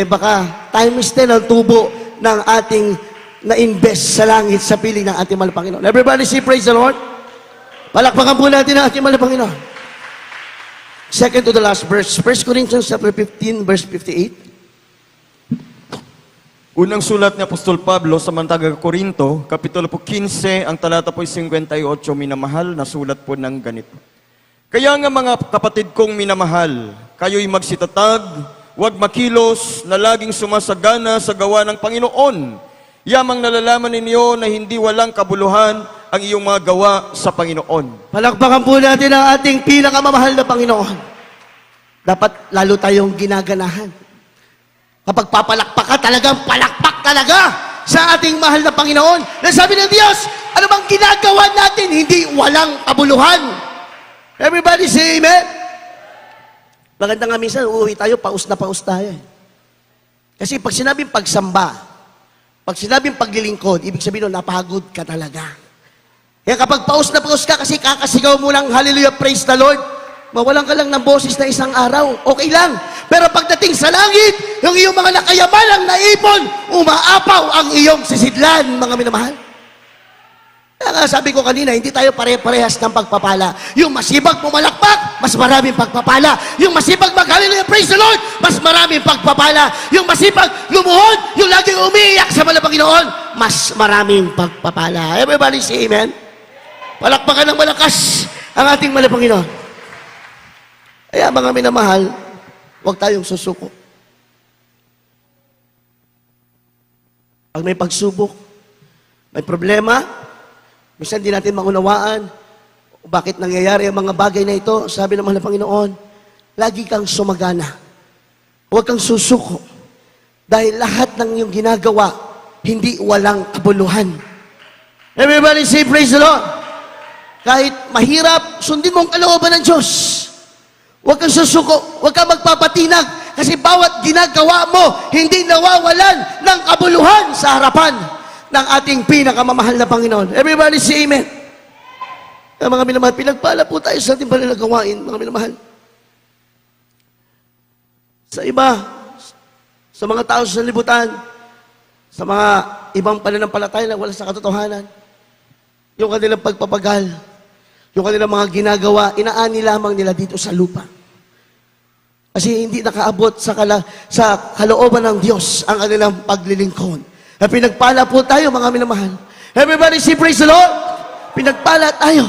baka times 10 ang tubo ng ating na-invest sa langit sa piling ng ating mahal na Panginoon. Everybody say praise the Lord. Palakpakan po natin ang ating mahal na Panginoon. Second to the last verse, 1 Corinthians chapter 15, verse 58. Unang sulat ni Apostol Pablo sa mga taga-Korinto, Kapitulo po 15, ang talata po 58, minamahal, na sulat po ng ganito. Kaya nga mga kapatid kong minamahal, kayo'y magsitatag, huwag makilos, na laging sumasagana sa gawa ng Panginoon. Yamang nalalaman ninyo na hindi walang kabuluhan ang iyong mga gawa sa Panginoon. Palakpakan po natin ang ating pinakamamahal na Panginoon. Dapat lalo tayong ginaganahan. Kapag papalakpak ka, talagang palakpak talaga sa ating mahal na Panginoon. Nasabi ng Diyos, ano bang ginagawa natin, hindi walang kabuluhan. Everybody say amen. Maganda nga minsan, uuwi tayo, paus na paus tayo. Kasi pag sinabing pagsamba, pag sinabing paglilingkod, ibig sabihin nun, napagod ka talaga. Kaya kapag paus na paus ka, kasi kakasigaw mo lang, hallelujah, praise the Lord, mawalan ka lang ng boses na isang araw, okay lang. Pero pagdating sa langit, yung iyong mga nakayamanang naipon, umaapaw ang iyong sisidlan, mga minamahal. Kaya nga sabi ko kanina, hindi tayo pare-parehas ng pagpapala. Yung masibag pumalakpak, mas maraming pagpapala. Yung masibag mag-hallelujah, praise the Lord, mas maraming pagpapala. Yung masibag lumuhod, yung laging umiiyak sa mahal na Panginoon, mas maraming pagpapala. Everybody say amen. Palakpakan ng malakas ang ating mahal na Panginoon. Kaya mga minamahal, huwag tayong susuko. Pag may pagsubok, may problema, minsan di natin maunawaan bakit nangyayari ang mga bagay na ito. Sabi ng mahal na Panginoon, lagi kang sumagana. Huwag kang susuko. Dahil lahat ng iyong ginagawa, hindi walang kabuluhan. Everybody say, praise the Lord. Kahit mahirap, sundin mo ang kalooban ng Diyos. Huwag kang susuko, huwag kang magpapatinag, kasi bawat ginagawa mo, hindi nawawalan ng kabuluhan sa harapan ng ating pinakamamahal na Panginoon. Everybody say amen. Kaya mga minamahal, pinagpala po tayo sa ating banal na gawain, mga minamahal. Sa iba, sa mga tao sa libutan, sa mga ibang pananampalataya na wala sa katotohanan, yung kanilang pagpapagal, yung kanilang mga ginagawa, inaani lamang nila dito sa lupa. Kasi hindi nakaabot sa kalooban ng Diyos ang kanilang paglilingkod. At pinagpala po tayo, mga minamahal. Everybody say, praise the Lord! Pinagpala tayo.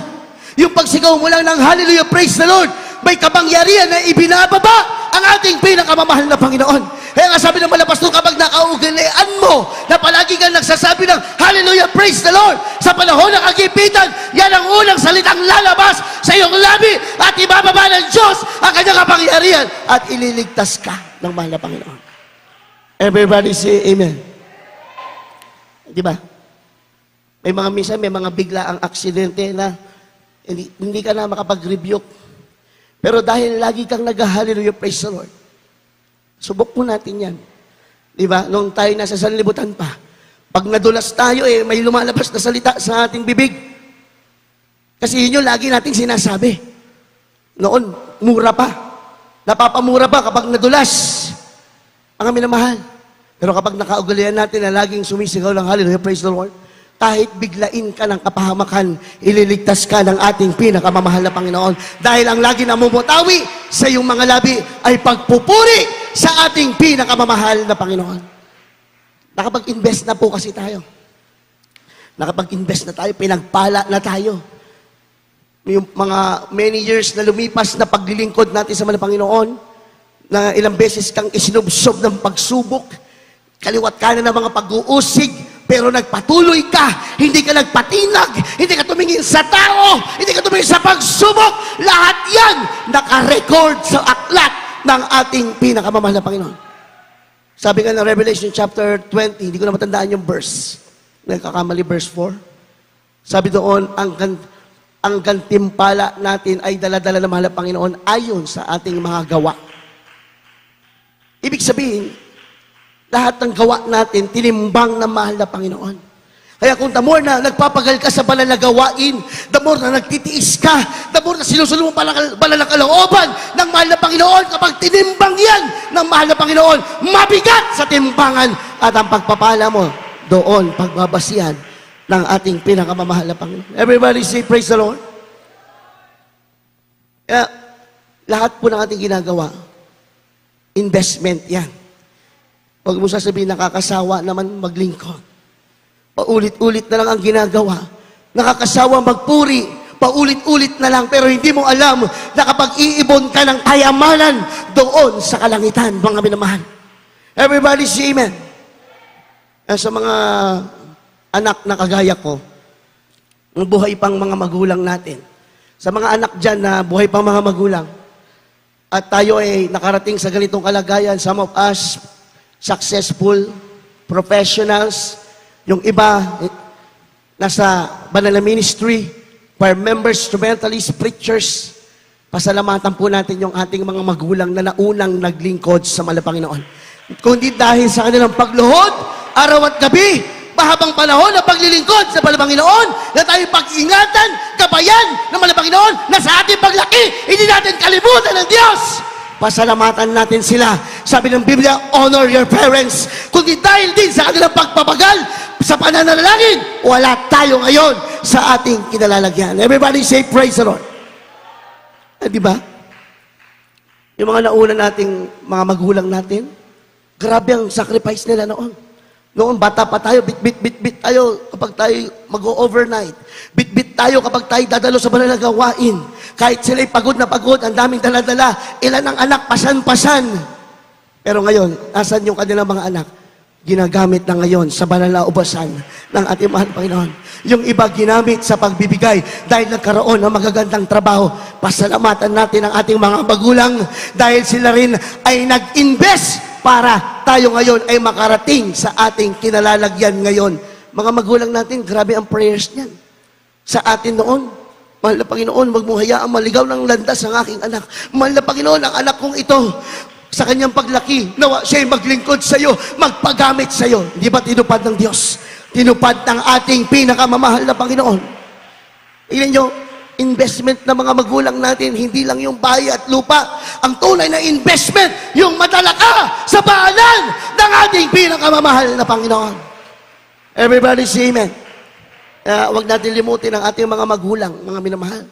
Yung pagsigaw mo lang ng hallelujah, praise the Lord, may kapangyarihan na ibinababa ang ating pinakamamahal na Panginoon. Kaya nga sabi ng malapastor, kapag nakaugalian mo na palagi kang nagsasabi ng hallelujah, praise the Lord, sa panahon ng kagipitan, yan ang unang salitang lalabas sa iyong labi at ibababa ng Diyos ang kanyang kapangyarihan at ililigtas ka ng mahal na Panginoon. Everybody say amen. Di ba? May mga minsan, may mga bigla ang aksidente na hindi ka na makapag-rebuke. Pero dahil lagi kang nag-hallelujah, praise the Lord, subok po natin yan. Di ba? Nung tayo nasa sanlibutan pa, pag nadulas tayo, may lumalabas na salita sa ating bibig. Kasi yun yung lagi nating sinasabi. Noon, mura pa. Napapamura pa kapag nadulas. Ang minamahal. Pero kapag nakaugalian natin na laging sumisigaw ng hallelujah, praise the Lord, kahit biglain ka ng kapahamakan, ililigtas ka ng ating pinakamamahal na Panginoon. Dahil ang lagi namumutawi sa iyong mga labi ay pagpupuri sa ating pinakamamahal na Panginoon. Nakapag-invest na po kasi tayo. Nakapag-invest na tayo, pinagpala na tayo. Yung mga many years na lumipas na paglilingkod natin sa mga Panginoon, na ilang beses kang isinubsob ng pagsubok, kaliwat kanan ng mga pag-uusig, pero nagpatuloy ka, hindi ka nagpatinag, hindi ka tumingin sa tao, hindi ka tumingin sa pagsubok, lahat yan naka-record sa aklat ng ating pinakamamahal na Panginoon. Sabi nga ng Revelation chapter 20, hindi ko na matandaan yung verse, nagkakamali verse 4, sabi doon, ang gantimpala natin ay dala-dala ng mahal na Panginoon ayon sa ating mga gawa. Ibig sabihin, lahat ng gawa natin, tinimbang ng mahal na Panginoon. Kaya kung the more na nagpapagal ka sa banal na gawain, the more na nagtitiis ka, the more na sinusunod mo banal na kalooban ng mahal na Panginoon, kapag tinimbang yan ng mahal na Panginoon, mabigat sa timbangan at ang pagpapala mo doon, pagbabasihan ng ating pinakamamahal na Panginoon. Everybody say, praise the Lord. Kaya, lahat po ng ating ginagawa, investment yan. Huwag mo sasabihin, nakakasawa naman maglingkod. Paulit-ulit na lang ang ginagawa. Nakakasawa magpuri. Paulit-ulit na lang, pero hindi mo alam na kapag iibon ka ng kayamanan doon sa kalangitan, mga minamahal. Everybody say amen. Sa mga anak na kagaya ko, ang buhay pang mga magulang natin, sa mga anak dyan na buhay pang mga magulang, at tayo ay nakarating sa ganitong kalagayan, some of us, successful, professionals, yung iba, nasa banal na ministry, choir members, instrumentalists, preachers, pasalamatan po natin yung ating mga magulang na naunang naglingkod sa mahal na Panginoon. Kundi dahil sa kanilang pagluhod, araw at gabi, mahabang panahon na paglilingkod sa mahal na Panginoon, na tayo pag-ingatan, kabayan ng mahal na Panginoon, na sa ating paglaki, hindi natin kalimutan ng Diyos. Pasalamatan natin sila. Sabi ng Biblia, honor your parents. Kundi dahil din sa kanilang pagpapagal, sa pananalangin, wala tayo ngayon sa ating kinalalagyan. Everybody say, praise the Lord. Di ba? Yung mga nauna nating mga magulang natin, grabe ang sacrifice nila noon. Noon, bata pa tayo, bit tayo kapag tayo mag-overnight. Bit tayo kapag tayo dadalo sa banal na gawain. Kahit sila'y pagod na pagod, ang daming dala-dala, ilan ang anak, pasan-pasan. Pero ngayon, asan yung kanilang mga anak? Ginagamit na ngayon sa banal na ubasan ng ating mahal Panginoon. Yung iba ginamit sa pagbibigay dahil nagkaroon ng magagandang trabaho. Pasalamatan natin ang ating mga magulang dahil sila rin ay nag-invest para tayo ngayon ay makarating sa ating kinalalagyan ngayon. Mga magulang natin, grabe ang prayers niyan. Sa atin noon, mahal na Panginoon, wag mo hayaang maligaw ng landas ang aking anak. Mahal na Panginoon, ang anak kong ito, sa kanyang paglaki, nawa siya'y maglingkod sa iyo, magpagamit sa iyo. Hindi ba tinupad ng Diyos? Tinupad ng ating pinakamamahal na Panginoon. Tingnan nyo, investment ng mga magulang natin, hindi lang yung bahay at lupa. Ang tunay na investment, yung madala ka sa paanan ng ating pinakamamahal na Panginoon. Everybody say amen. Huwag natin limutin ang ating mga magulang, mga minamahal.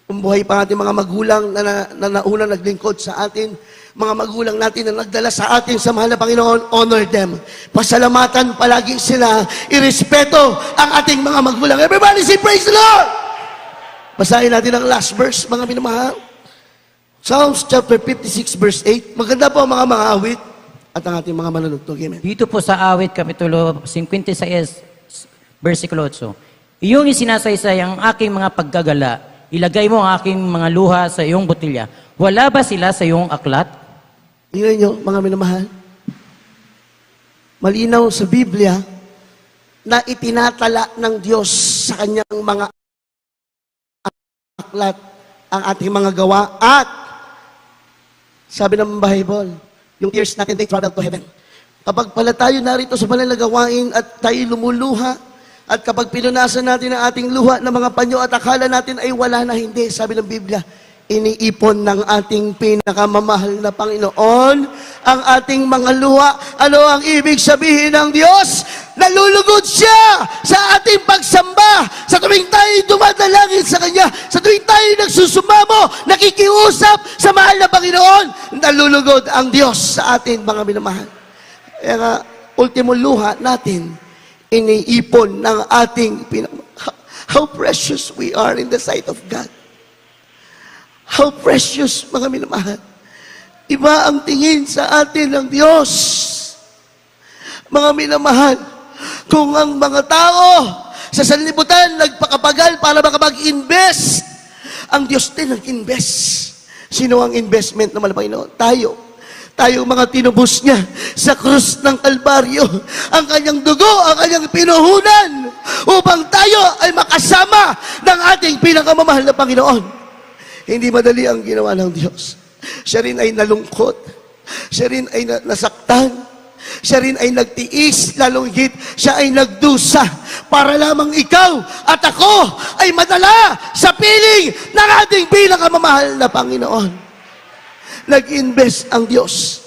Kung buhay pa ating mga magulang na naunang naglingkod sa atin, mga magulang natin na nagdala sa atin sa mahal na Panginoon, honor them. Pasalamatan palagi sila, irespeto ang ating mga magulang. Everybody say praise the Lord! Basahin natin ang last verse, mga minamahal. Psalms chapter 56, verse 8. Maganda po ang mga awit at ang ating mga manunugtog. Amen. Dito po sa awit, Kapitulo 56, versikulo 8. Iyong isinasaysay ang aking mga paggagala, ilagay mo ang aking mga luha sa iyong botilya. Wala ba sila sa iyong aklat? Tingnan nyo, mga minamahal. Malinaw sa Biblia na itinatala ng Diyos sa kanyang mga aklat ang ating mga gawa at sabi ng Bible, yung tears natin, they travel to heaven. Kapag pala tayo narito sa banal na gawain at tayo lumuluha at kapag pinunasan natin ang ating luha ng mga panyo at akala natin ay wala na, hindi. Sabi ng Biblia, iniipon ng ating pinakamamahal na Panginoon ang ating mga luha. Ano ang ibig sabihin ng Diyos? Nalulugod siya sa ating pagsamba. Sa tuwing tayo dumadalangin sa Kanya, sa tuwing tayo nagsusumamo, nakikiusap sa mahal na Panginoon, nalulugod ang Diyos sa ating mga minamahal. Kaya nga, ultimo luha natin, iniipon ng ating How precious we are in the sight of God. How precious, mga minamahal. Iba ang tingin sa atin ng Diyos. Mga minamahal, kung ang mga tao sa sanlibutan nagpakapagal para makapag-invest, ang Diyos din nag-invest. Sino ang investment naman ng Panginoon? Tayo. Tayo mga tinubos niya sa krus ng Kalbaryo. Ang kanyang dugo, ang kanyang pinuhunan upang tayo ay makasama ng ating pinakamamahal na Panginoon. Hindi madali ang ginawa ng Diyos. Siya rin ay nalungkot. Siya rin ay nasaktan. Siya rin ay nagtiis, lalong higit, siya ay nagdusa para lamang ikaw at ako ay madala sa piling ng ating pinakamamahal na Panginoon. Nag-invest ang Diyos.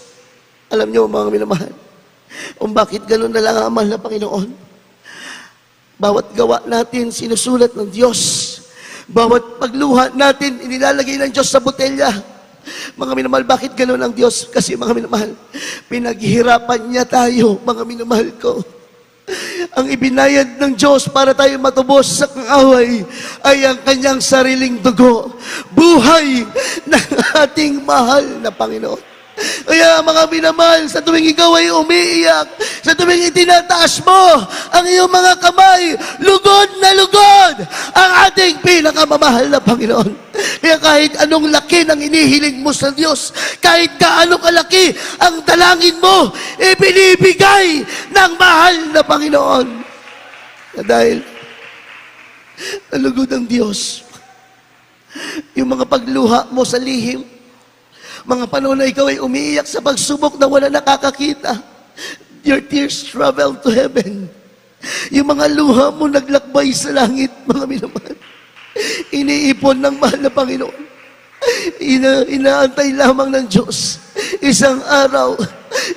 Alam niyo, mga minamahal, kung bakit ganun na lang ang mahal na Panginoon. Bawat gawa natin, sinusulat ng Diyos. Bawat pagluha natin, inilalagay ng Diyos sa botelya. Mga minamahal, bakit gano'n ang Diyos? Kasi mga minamahal, pinaghihirapan niya tayo, mga minamahal ko. Ang ibinayad ng Diyos para tayo matubos sa kaaway ay ang kanyang sariling dugo. Buhay ng ating mahal na Panginoon. Kaya mga minamahal, sa tuwing ikaw ay umiiyak, sa tuwing itinataas mo ang iyong mga kamay, lugod na lugod ang ating pinakamamahal na Panginoon. Kaya kahit anong laki ng inihiling mo sa Diyos, kahit gaano kalaki ang dalangin mo, ibinibigay ng mahal na Panginoon. Dahil nalugod ang Diyos. Yung mga pagluha mo sa lihim, mga panahon na ikaw ay umiiyak sa pagsubok na wala nakakakita, your tears travel to heaven. Yung mga luha mo naglakbay sa langit, mga minamahal. Iniipon ng mahal na Panginoon. Inaantay lamang ng Diyos. Isang araw,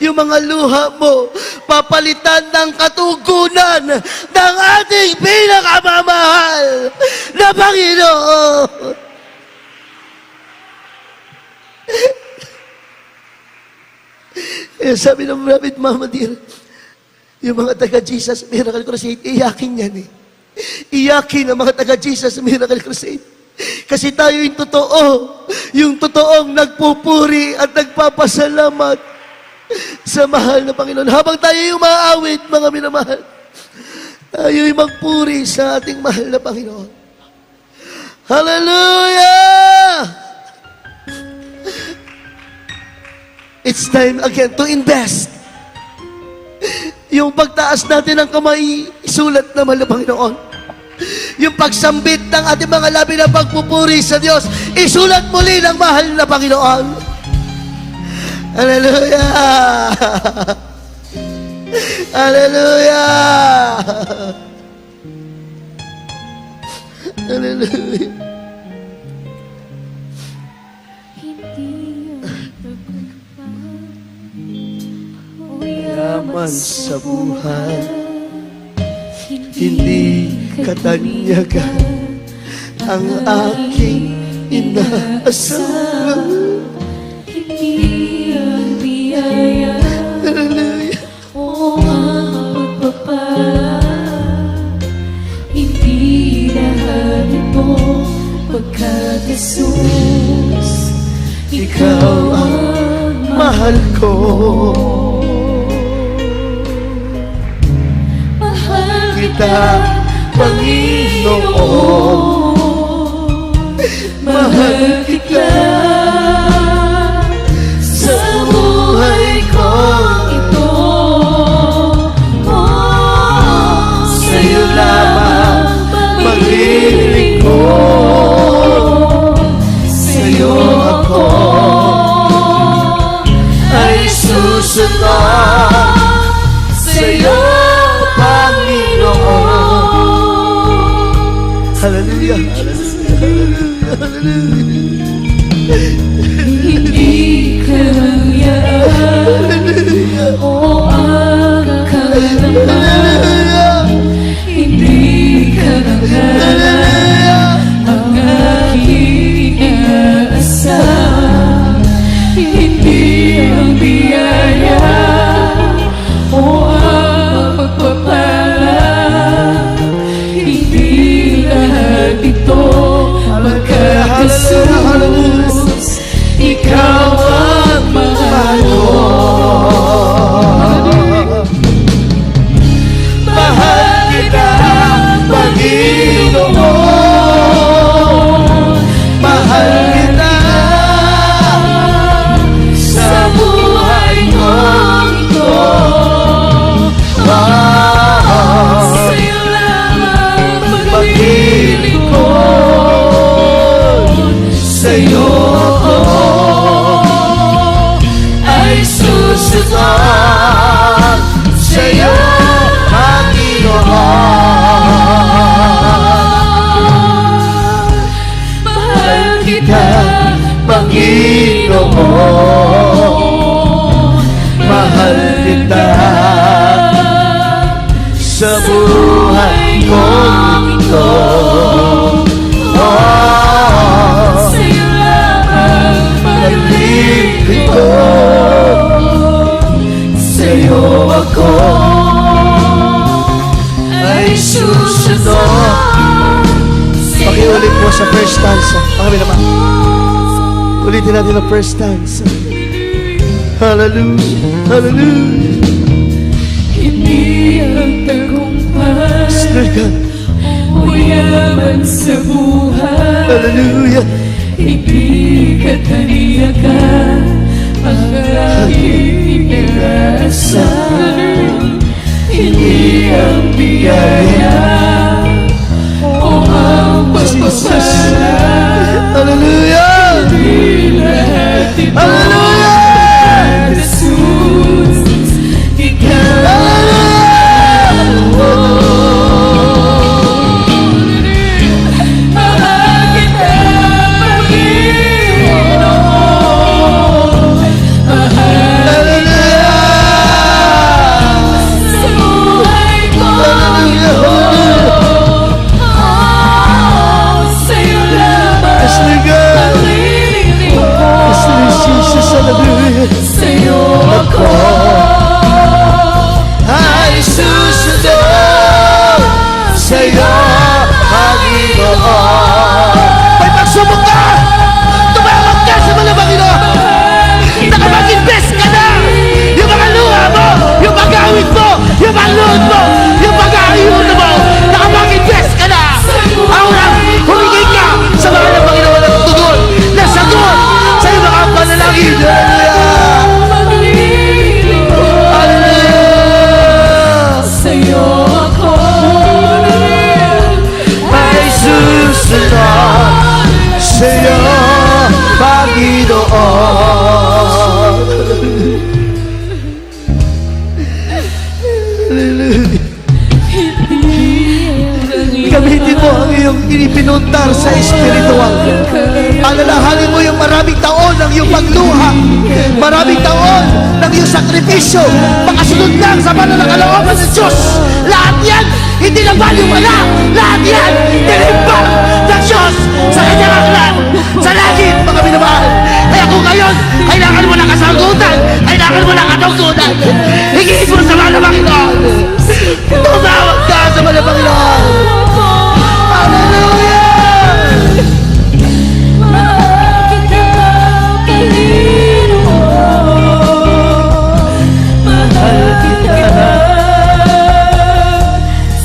yung mga luha mo, papalitan ng katugunan ng ating pinakamamahal na Panginoon. Kaya sabi ng Prophet Muhammad, yung mga taga-Jesus Miracle Crusade, iyakin yan eh. Iyakin ang mga taga-Jesus Miracle Crusade. Kasi tayo yung totoong nagpupuri at nagpapasalamat sa mahal na Panginoon. Habang tayo yung maawit, mga minamahal, tayo yung magpuri sa ating mahal na Panginoon. Hallelujah! It's time again to invest. Yung pagtaas natin ng kamay, isulat naman ng Panginoon. Yung pagsambit ng ating mga labi na pagpupuri sa Diyos, isulat muli ng mahal na Panginoon. Hallelujah! Hallelujah! Hallelujah! yaman sa buhay, hindi katanyagan ang aking inaasahan. Hindi ang biyaya o ang pagpapala, hindi lahat ito pagkat Jesus, Ikaw ang mahal ko. mahal Kita, Panginoon, mahal kita. sa buhay ko ito. Sa'yo lamang maglilingkod, sa'yo ako ay susunod, sa'yo, Panginoon. Hallelujah, hallelujah, hallelujah, hallelujah. Hindi kahayaan o ang kalamang, hindi karangalan ang aking inaasam, hindi ang biyaya o ang pagpapala, hindi lahat ito pagkat Jesus, ikaw ang mahal ko. Mahal kita, Panginoon, mahal kita sa buhay ko ito. Sa'yo lamang Maglilingkod, sa'yo ako ay susunod, sa'yo, Panginoon. mahal kita, Panginoon, mahal kita sa buhay ko ito. sa'yo lamang Maglilingkod, sa'yo ako ay susunod. Pakiulit mo sa first stanza. Kami naman. Ulitin natin ang first stanza. Hallelujah, hallelujah. Hindi ang tagumpay Hallelujah, o yaman sa buhay, hallelujah. hindi kataniyakan ang aking inaasam, hindi ang biyaya o ang pagpapala, Hallelujah, hindi lahat ito hallelujah, Jesus, ikaw mahal kita, Panginoon, mahal sa buhay ko ito. Sa'yo lamang Yes, Lord God. maglilingkod, Yes, Lord Jesus, hallelujah. sa'yo ako Ay susunod sa'yo, Panginoon. May pagsubok ka! Tumawag ka sa mga Panginoon! Nakapag-invest ka na! Yung mga luha mo, yung pag-awit mo, yung pag-load mo, yung pag-aayun mo, nakapag-invest ka na! Ang unang humingi ka sa mga ng Panginoon na tugon, na sagot sa iyong mga panalangin. Hallelujah! Hallelujah! sa'yo ako Ay susunod sa'yo, Panginoon. Gamitin mo ang iyong inipinuntar sa espiritual. Alalahanin mo yung maraming taon ng iyong pagluha, maraming taon ng iyong sakripisyo, makasunod lang sa banal na kalooban ng Diyos. Lahat yan, hindi na baliwala. Lahat yan, tinimbang ng Diyos sa kanyang aklan. Sa langit, mga minamahal. Kaya kung ngayon, kailangan mo ng kasagutan, kailangan mo ng katungkutan, hingin mo sa mahal na Panginoon. Tumawag ka sa mahal na Panginoon. Hallelujah! Mahal kita, Panginoon. Mahal kita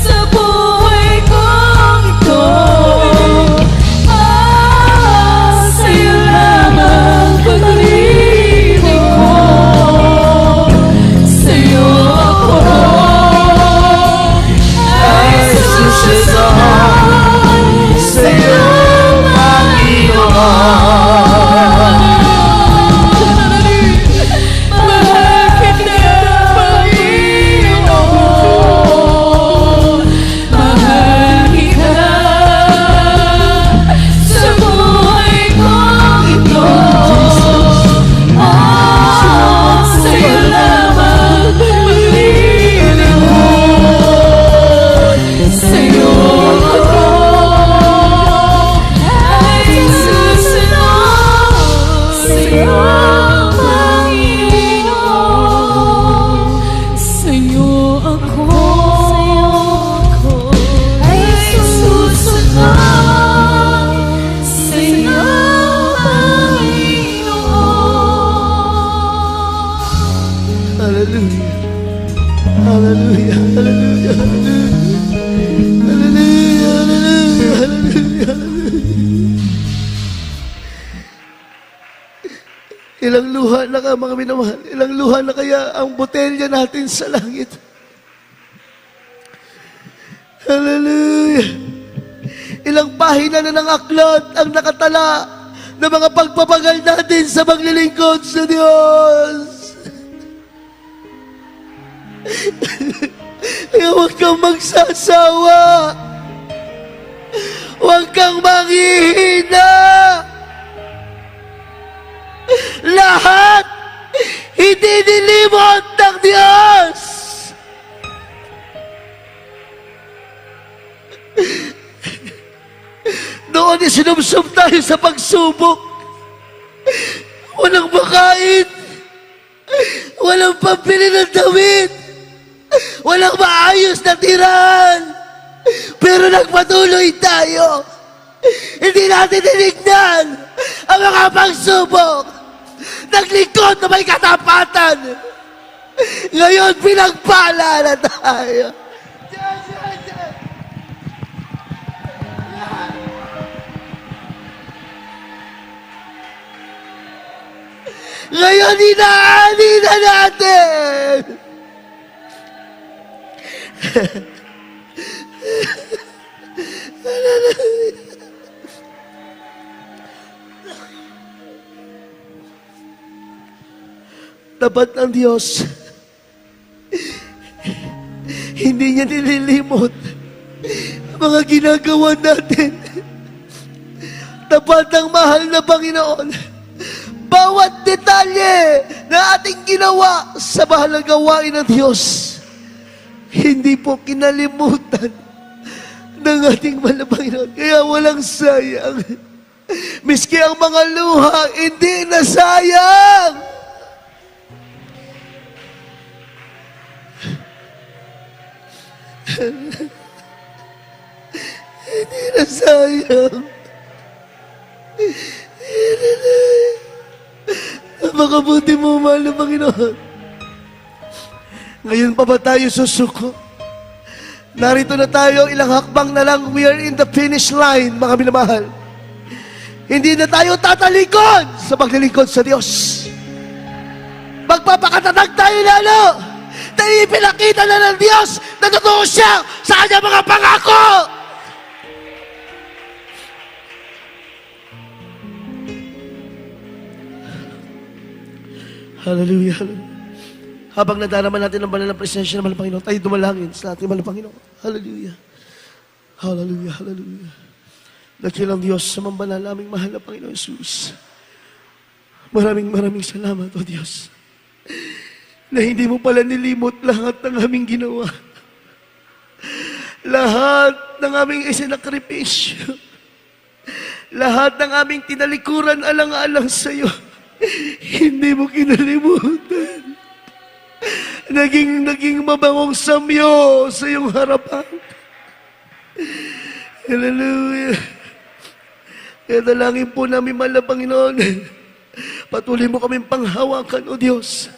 sa buhay kong ito. Sa'yo lamang pag-ibig ko. Sa'yo ako ay susunod. Sa'yo, mahal kita, Panginoon. Mahal kita sa buhay kong ito. Sa'yo lamang pag-ibig ko. Sa'yo ako ay susunod. Sa'yo, Panginoon. Sa'yo ako ay susunod. Sa'yo, Panginoon. Hallelujah. Hallelujah. Hallelujah. Hallelujah. Hallelujah. Hallelujah. Ilang luha na ka, mga minamahal. Ilang luha na kaya ang botelya natin sa langit. Hallelujah. Ilang pahina na ng aklat ang nakatala ng mga pagpapagal natin sa paglilingkod sa Diyos. Kaya huwag kang magsasawa. Huwag kang manghihina. Lahat hindi nilimot ng Diyos. Noon isinubsob tayo sa pagsubok. Walang makain. Walang pambili ng damit. Walang maayos na tirahan. Pero nagpatuloy tayo. Hindi natin tinignan ang mga pagsubok. Naglingkod na may katapatan. Ngayon, pinagpala na tayo. Ngayon, inaani na natin. Tapat ng Diyos. Hindi niya nililimot ang mga ginagawa natin. Tapat ang mahal na Panginoon. Bawat detalye na ating ginawa sa mahal na gawain ng Diyos, hindi po kinalimutan ng ating mahal na Panginoon. Kaya walang sayang. Miski ang mga luha, hindi nasayang. Hindi na sayang. Napakabuti mo, mahal na Panginoon. Ngayon pa ba tayo susuko? Narito na tayo, ilang hakbang na lang. We are in the finish line, mga minamahal. Hindi na tayo tatalikod sa paglilingkod sa Diyos. Magpapakatatag tayo lalo. Dahil ipinakita na ng Diyos na totoo siya sa kanyang mga pangako. Hallelujah. Habang nadarama natin ang banal na presensya ng mahal na Panginoon, tayo dumalangin sa ating mahal na Panginoon. Hallelujah. Hallelujah. Hallelujah. Dakilang Diyos sa mambanal naming mahal na Panginoon Jesus. Maraming salamat, O Diyos. na hindi mo pala nilimot lahat ng aming ginawa. Lahat ng aming isinakripisyo. Lahat ng aming tinalikuran alang-alang sa'yo. Hindi mo kinalimutan. Naging mabangong samyo sa iyong harapan. Hallelujah. Kaya dalangin po namin, mahal na Panginoon, patuloy mo kaming panghawakan, O Diyos,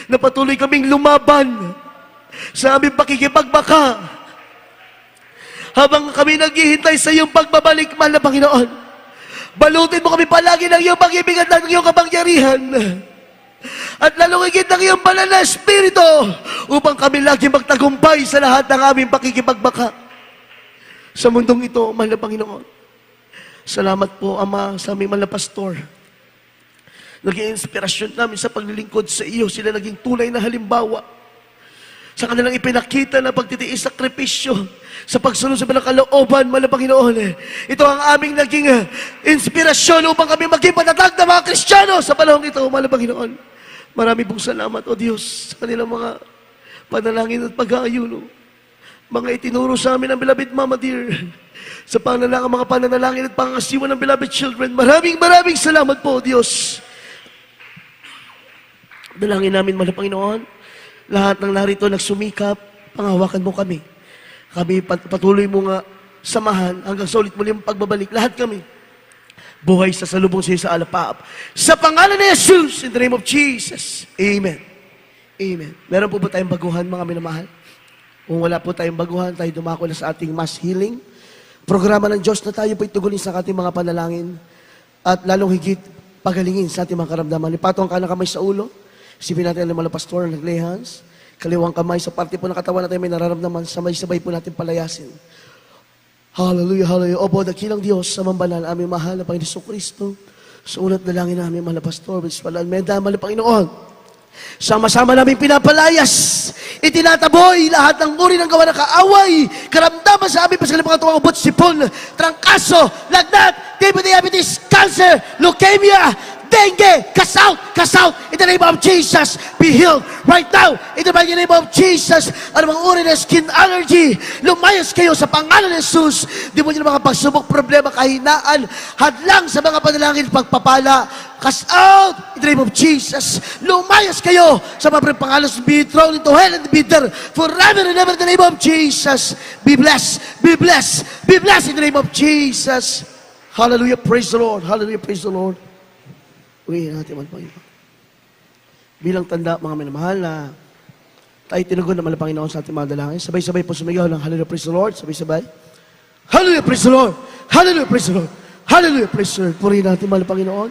na patuloy kaming lumaban sa aming pakikipagbaka habang kami naghihintay sa iyong pagbabalik, mahal na Panginoon. Balutin mo kami palagi ng iyong pag-ibig at ng iyong kapangyarihan. At lalong higit ng iyong banal na Espiritu upang kami lagi magtagumpay sa lahat ng aming pakikipagbaka sa mundong ito, mahal na Panginoon. Salamat po, Ama, sa aming mahal na pastor. Naging inspirasyon namin sa paglilingkod sa iyo. Sila naging tunay na halimbawa sa kanilang ipinakita na pagtitiis, sakripisyo, sa pagsunod sa mga kalooban, mahal na Panginoon. Ito ang aming naging inspirasyon upang kami maging patatag na mga Kristiyano sa panahon ito, mahal na Panginoon. Marami pong salamat, O Diyos, sa kanilang mga panalangin at pag-aayuno. Mga itinuro sa amin ng beloved Mama Dear, sa mga pananalangin at pangasiwa ng beloved children. Maraming salamat po, O Diyos. Dalangin namin, mahal na Panginoon, lahat ng narito nagsumikap, panghawakan mo kami. Kami patuloy mo nga samahan hanggang sa ulit muli ang pagbabalik. Lahat kami, buhay sa salubong sa iyo sa alapaap. Sa pangalan ni Jesus, in the name of Jesus. Amen. Amen. Meron po ba tayong baguhan, mga minamahal? Kung wala po tayong baguhan, tayo dumako na sa ating mass healing. Programa ng Diyos na tayo po itugunin sa ating mga panalangin at lalong higit pagalingin sa ating mga karamdaman. Ipato ang kanang kamay sa ulo. Isipin natin ang mga pastor, nag-lay hands. Kaliwang kamay sa parte po ng katawan natin may nararamdaman. Sabay-sabay po natin palayasin. Hallelujah, hallelujah. Opo, dakilang Diyos sa mambanal, aming mahal na Panginoon Kristo. Sa unat dalangin namin, mahal na pastor, Biswala Almeda, mahal na Panginoon. Sama-sama namin pinapalayas. Itinataboy lahat ng uri ng gawa ng kaaway, karamdaman sa aming pasagalipang katawang ubot, sipon, trangkaso, lagnat, diabetes, cancer, leukemia, dengue, cast out, in the name of Jesus, be healed right now, in the mighty name of Jesus. Ano mga uri ng skin allergy, lumayas kayo sa pangalan ng Jesus. Di mo nyo na mga pagsubok, problema, kahinaan, hadlang sa mga panalangin, pagpapala, cast out, in the name of Jesus. Lumayas kayo sa mga pangalan, be thrown into hell and be there forever and ever in the name of Jesus. Be blessed, be blessed, be blessed in the name of Jesus. Hallelujah, praise the Lord, hallelujah, praise the Lord. Uwi natin ang Panginoon. Bilang tanda, mga minamahal, na tayo tinugon na Panginoon sa ating mga dalangin. Sabay-sabay po sumigaw ng Hallelujah, praise the Lord. Sabay-sabay. Hallelujah, praise the Lord. Hallelujah, praise the Lord. Hallelujah, praise the Lord. Purihin natin, Panginoon.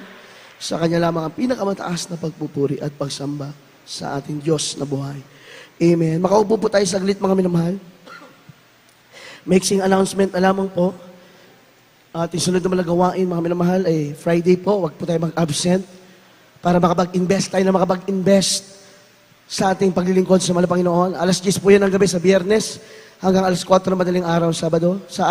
Sa Kanya lamang ang pinakamataas na pagpupuri at pagsamba sa ating Diyos na buhay. Amen. Makaupo po tayo saglit, mga minamahal. Mixing announcement na lamang po. Ating sunod na malagawain, mga minamahal, ay Friday po. Huwag po tayo mag-absent para makapag-invest sa ating paglilingkod sa Panginoon. Alas 10 po yan ang gabi sa Biyernes hanggang alas 4 ng madaling araw, Sabado. Sa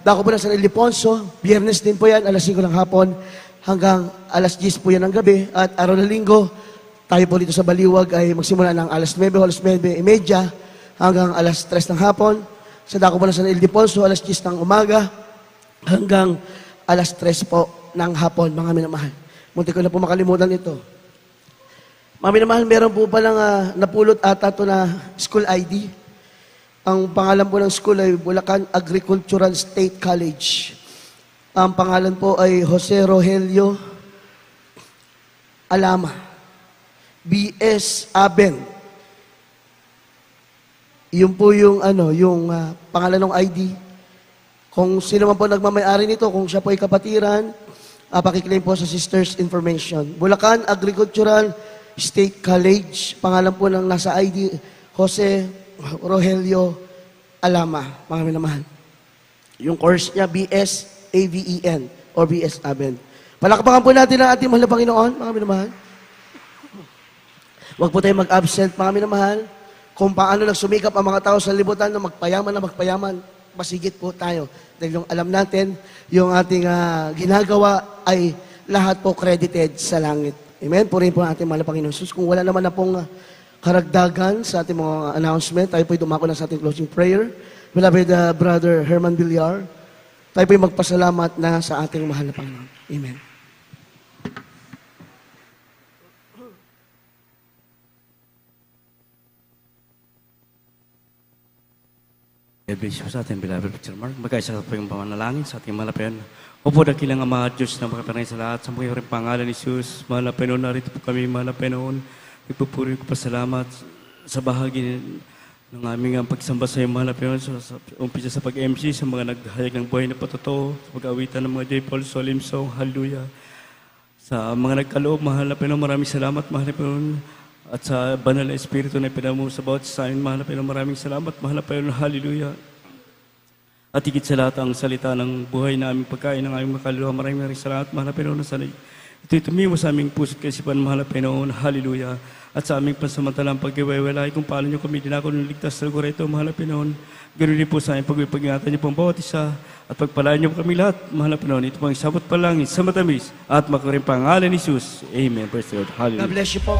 dako po na San Ildefonso, Biyernes din po yan, alas 5 ng hapon hanggang alas 10 po yan ang gabi. At araw na linggo, tayo po dito sa Baliwag ay magsimula ng alas 9 o alas 9:30 hanggang alas 3 ng hapon. Sa dako po na San Ildefonso, alas 10 ng umaga hanggang alas 3 po ng hapon, mga minamahal. Munti ko na po makalimutan ito. Mga minamahal, meron po palang napulot ata ito na school ID. Ang pangalan po ng school ay Bulacan Agricultural State College. Ang pangalan po ay Jose Rogelio Alama, B.S. Aben. Yun po yung, pangalan ng ID. Kung sino man po nagmamayari nito, kung siya po ay kapatiran, pakiklaim po sa Sisters Information. Bulacan Agricultural State College, pangalan po ng nasa ID, Jose Rogelio Alama, mga minamahal. Yung course niya, BS AVEN or BS Aben. Palakpakan po natin ang ating mahal na Panginoon, mga minamahal. Huwag po tayo mag-absent, mga minamahal. Kung paano nagsumikap ang mga tao sa libutan na magpayaman, masigit po tayo. Dahil yung alam natin, yung ating ginagawa ay lahat po credited sa langit. Amen. Purihin po ang ating mahal na Panginoon Jesus. Kung wala naman na pong karagdagan sa ating mga announcement, tayo po'y dumako na sa ating closing prayer. Beloved Brother Herman Villar, tayo po'y magpasalamat na sa ating mahal na Panginoon. Amen. God bless you sa ating beloved Picture Mark. Magkaisa po yung pamanalangin sa ating malapayan. Opo, dakilang Ama Diyos na makapanay sa lahat. Sa mga pangalan ni Jesus, mahal na Panginoon, narito po kami, mahal na Panginoon. Nagpupuri ko pasalamat sa bahagi ng aming pagsamba sa iyo, mahal na Panginoon, sa umpisa sa pag-MC, sa mga naghayag ng buhay na patotoo, sa pag-awitan ng mga joyful solemn song, hallelujah. Sa mga nagkaloob, mahal na Panginoon, maraming salamat, mahal na Panginoon. At sa banal na Espiritu na pinamo sa bawat sa amin, mahal na Panginoon, maraming salamat, mahal na Panginoon, hallelujah. At higit sa lahat ang salita ng buhay na aming pagkain ng aming makaluluwa, maraming salamat, mahal na Panginoon, sa ito'y tumiwa sa aming puso't kaisipan, mahal na Panginoon, hallelujah. At sa aming pansamantalang pagkiwaiwalay kung paano niyo kami dinako ng ligtas sa lugar ito, mahal na Panginoon. Ganoon din po sa aming pag-ingatan niyo pong bawat isa at pagpalaan niyo po kami lahat, mahal na Panginoon. Ito pang isabot palangin sa matamis at makaring pangalan ni Jesus. Amen. Praise the Lord. Hallelujah. God bless you po.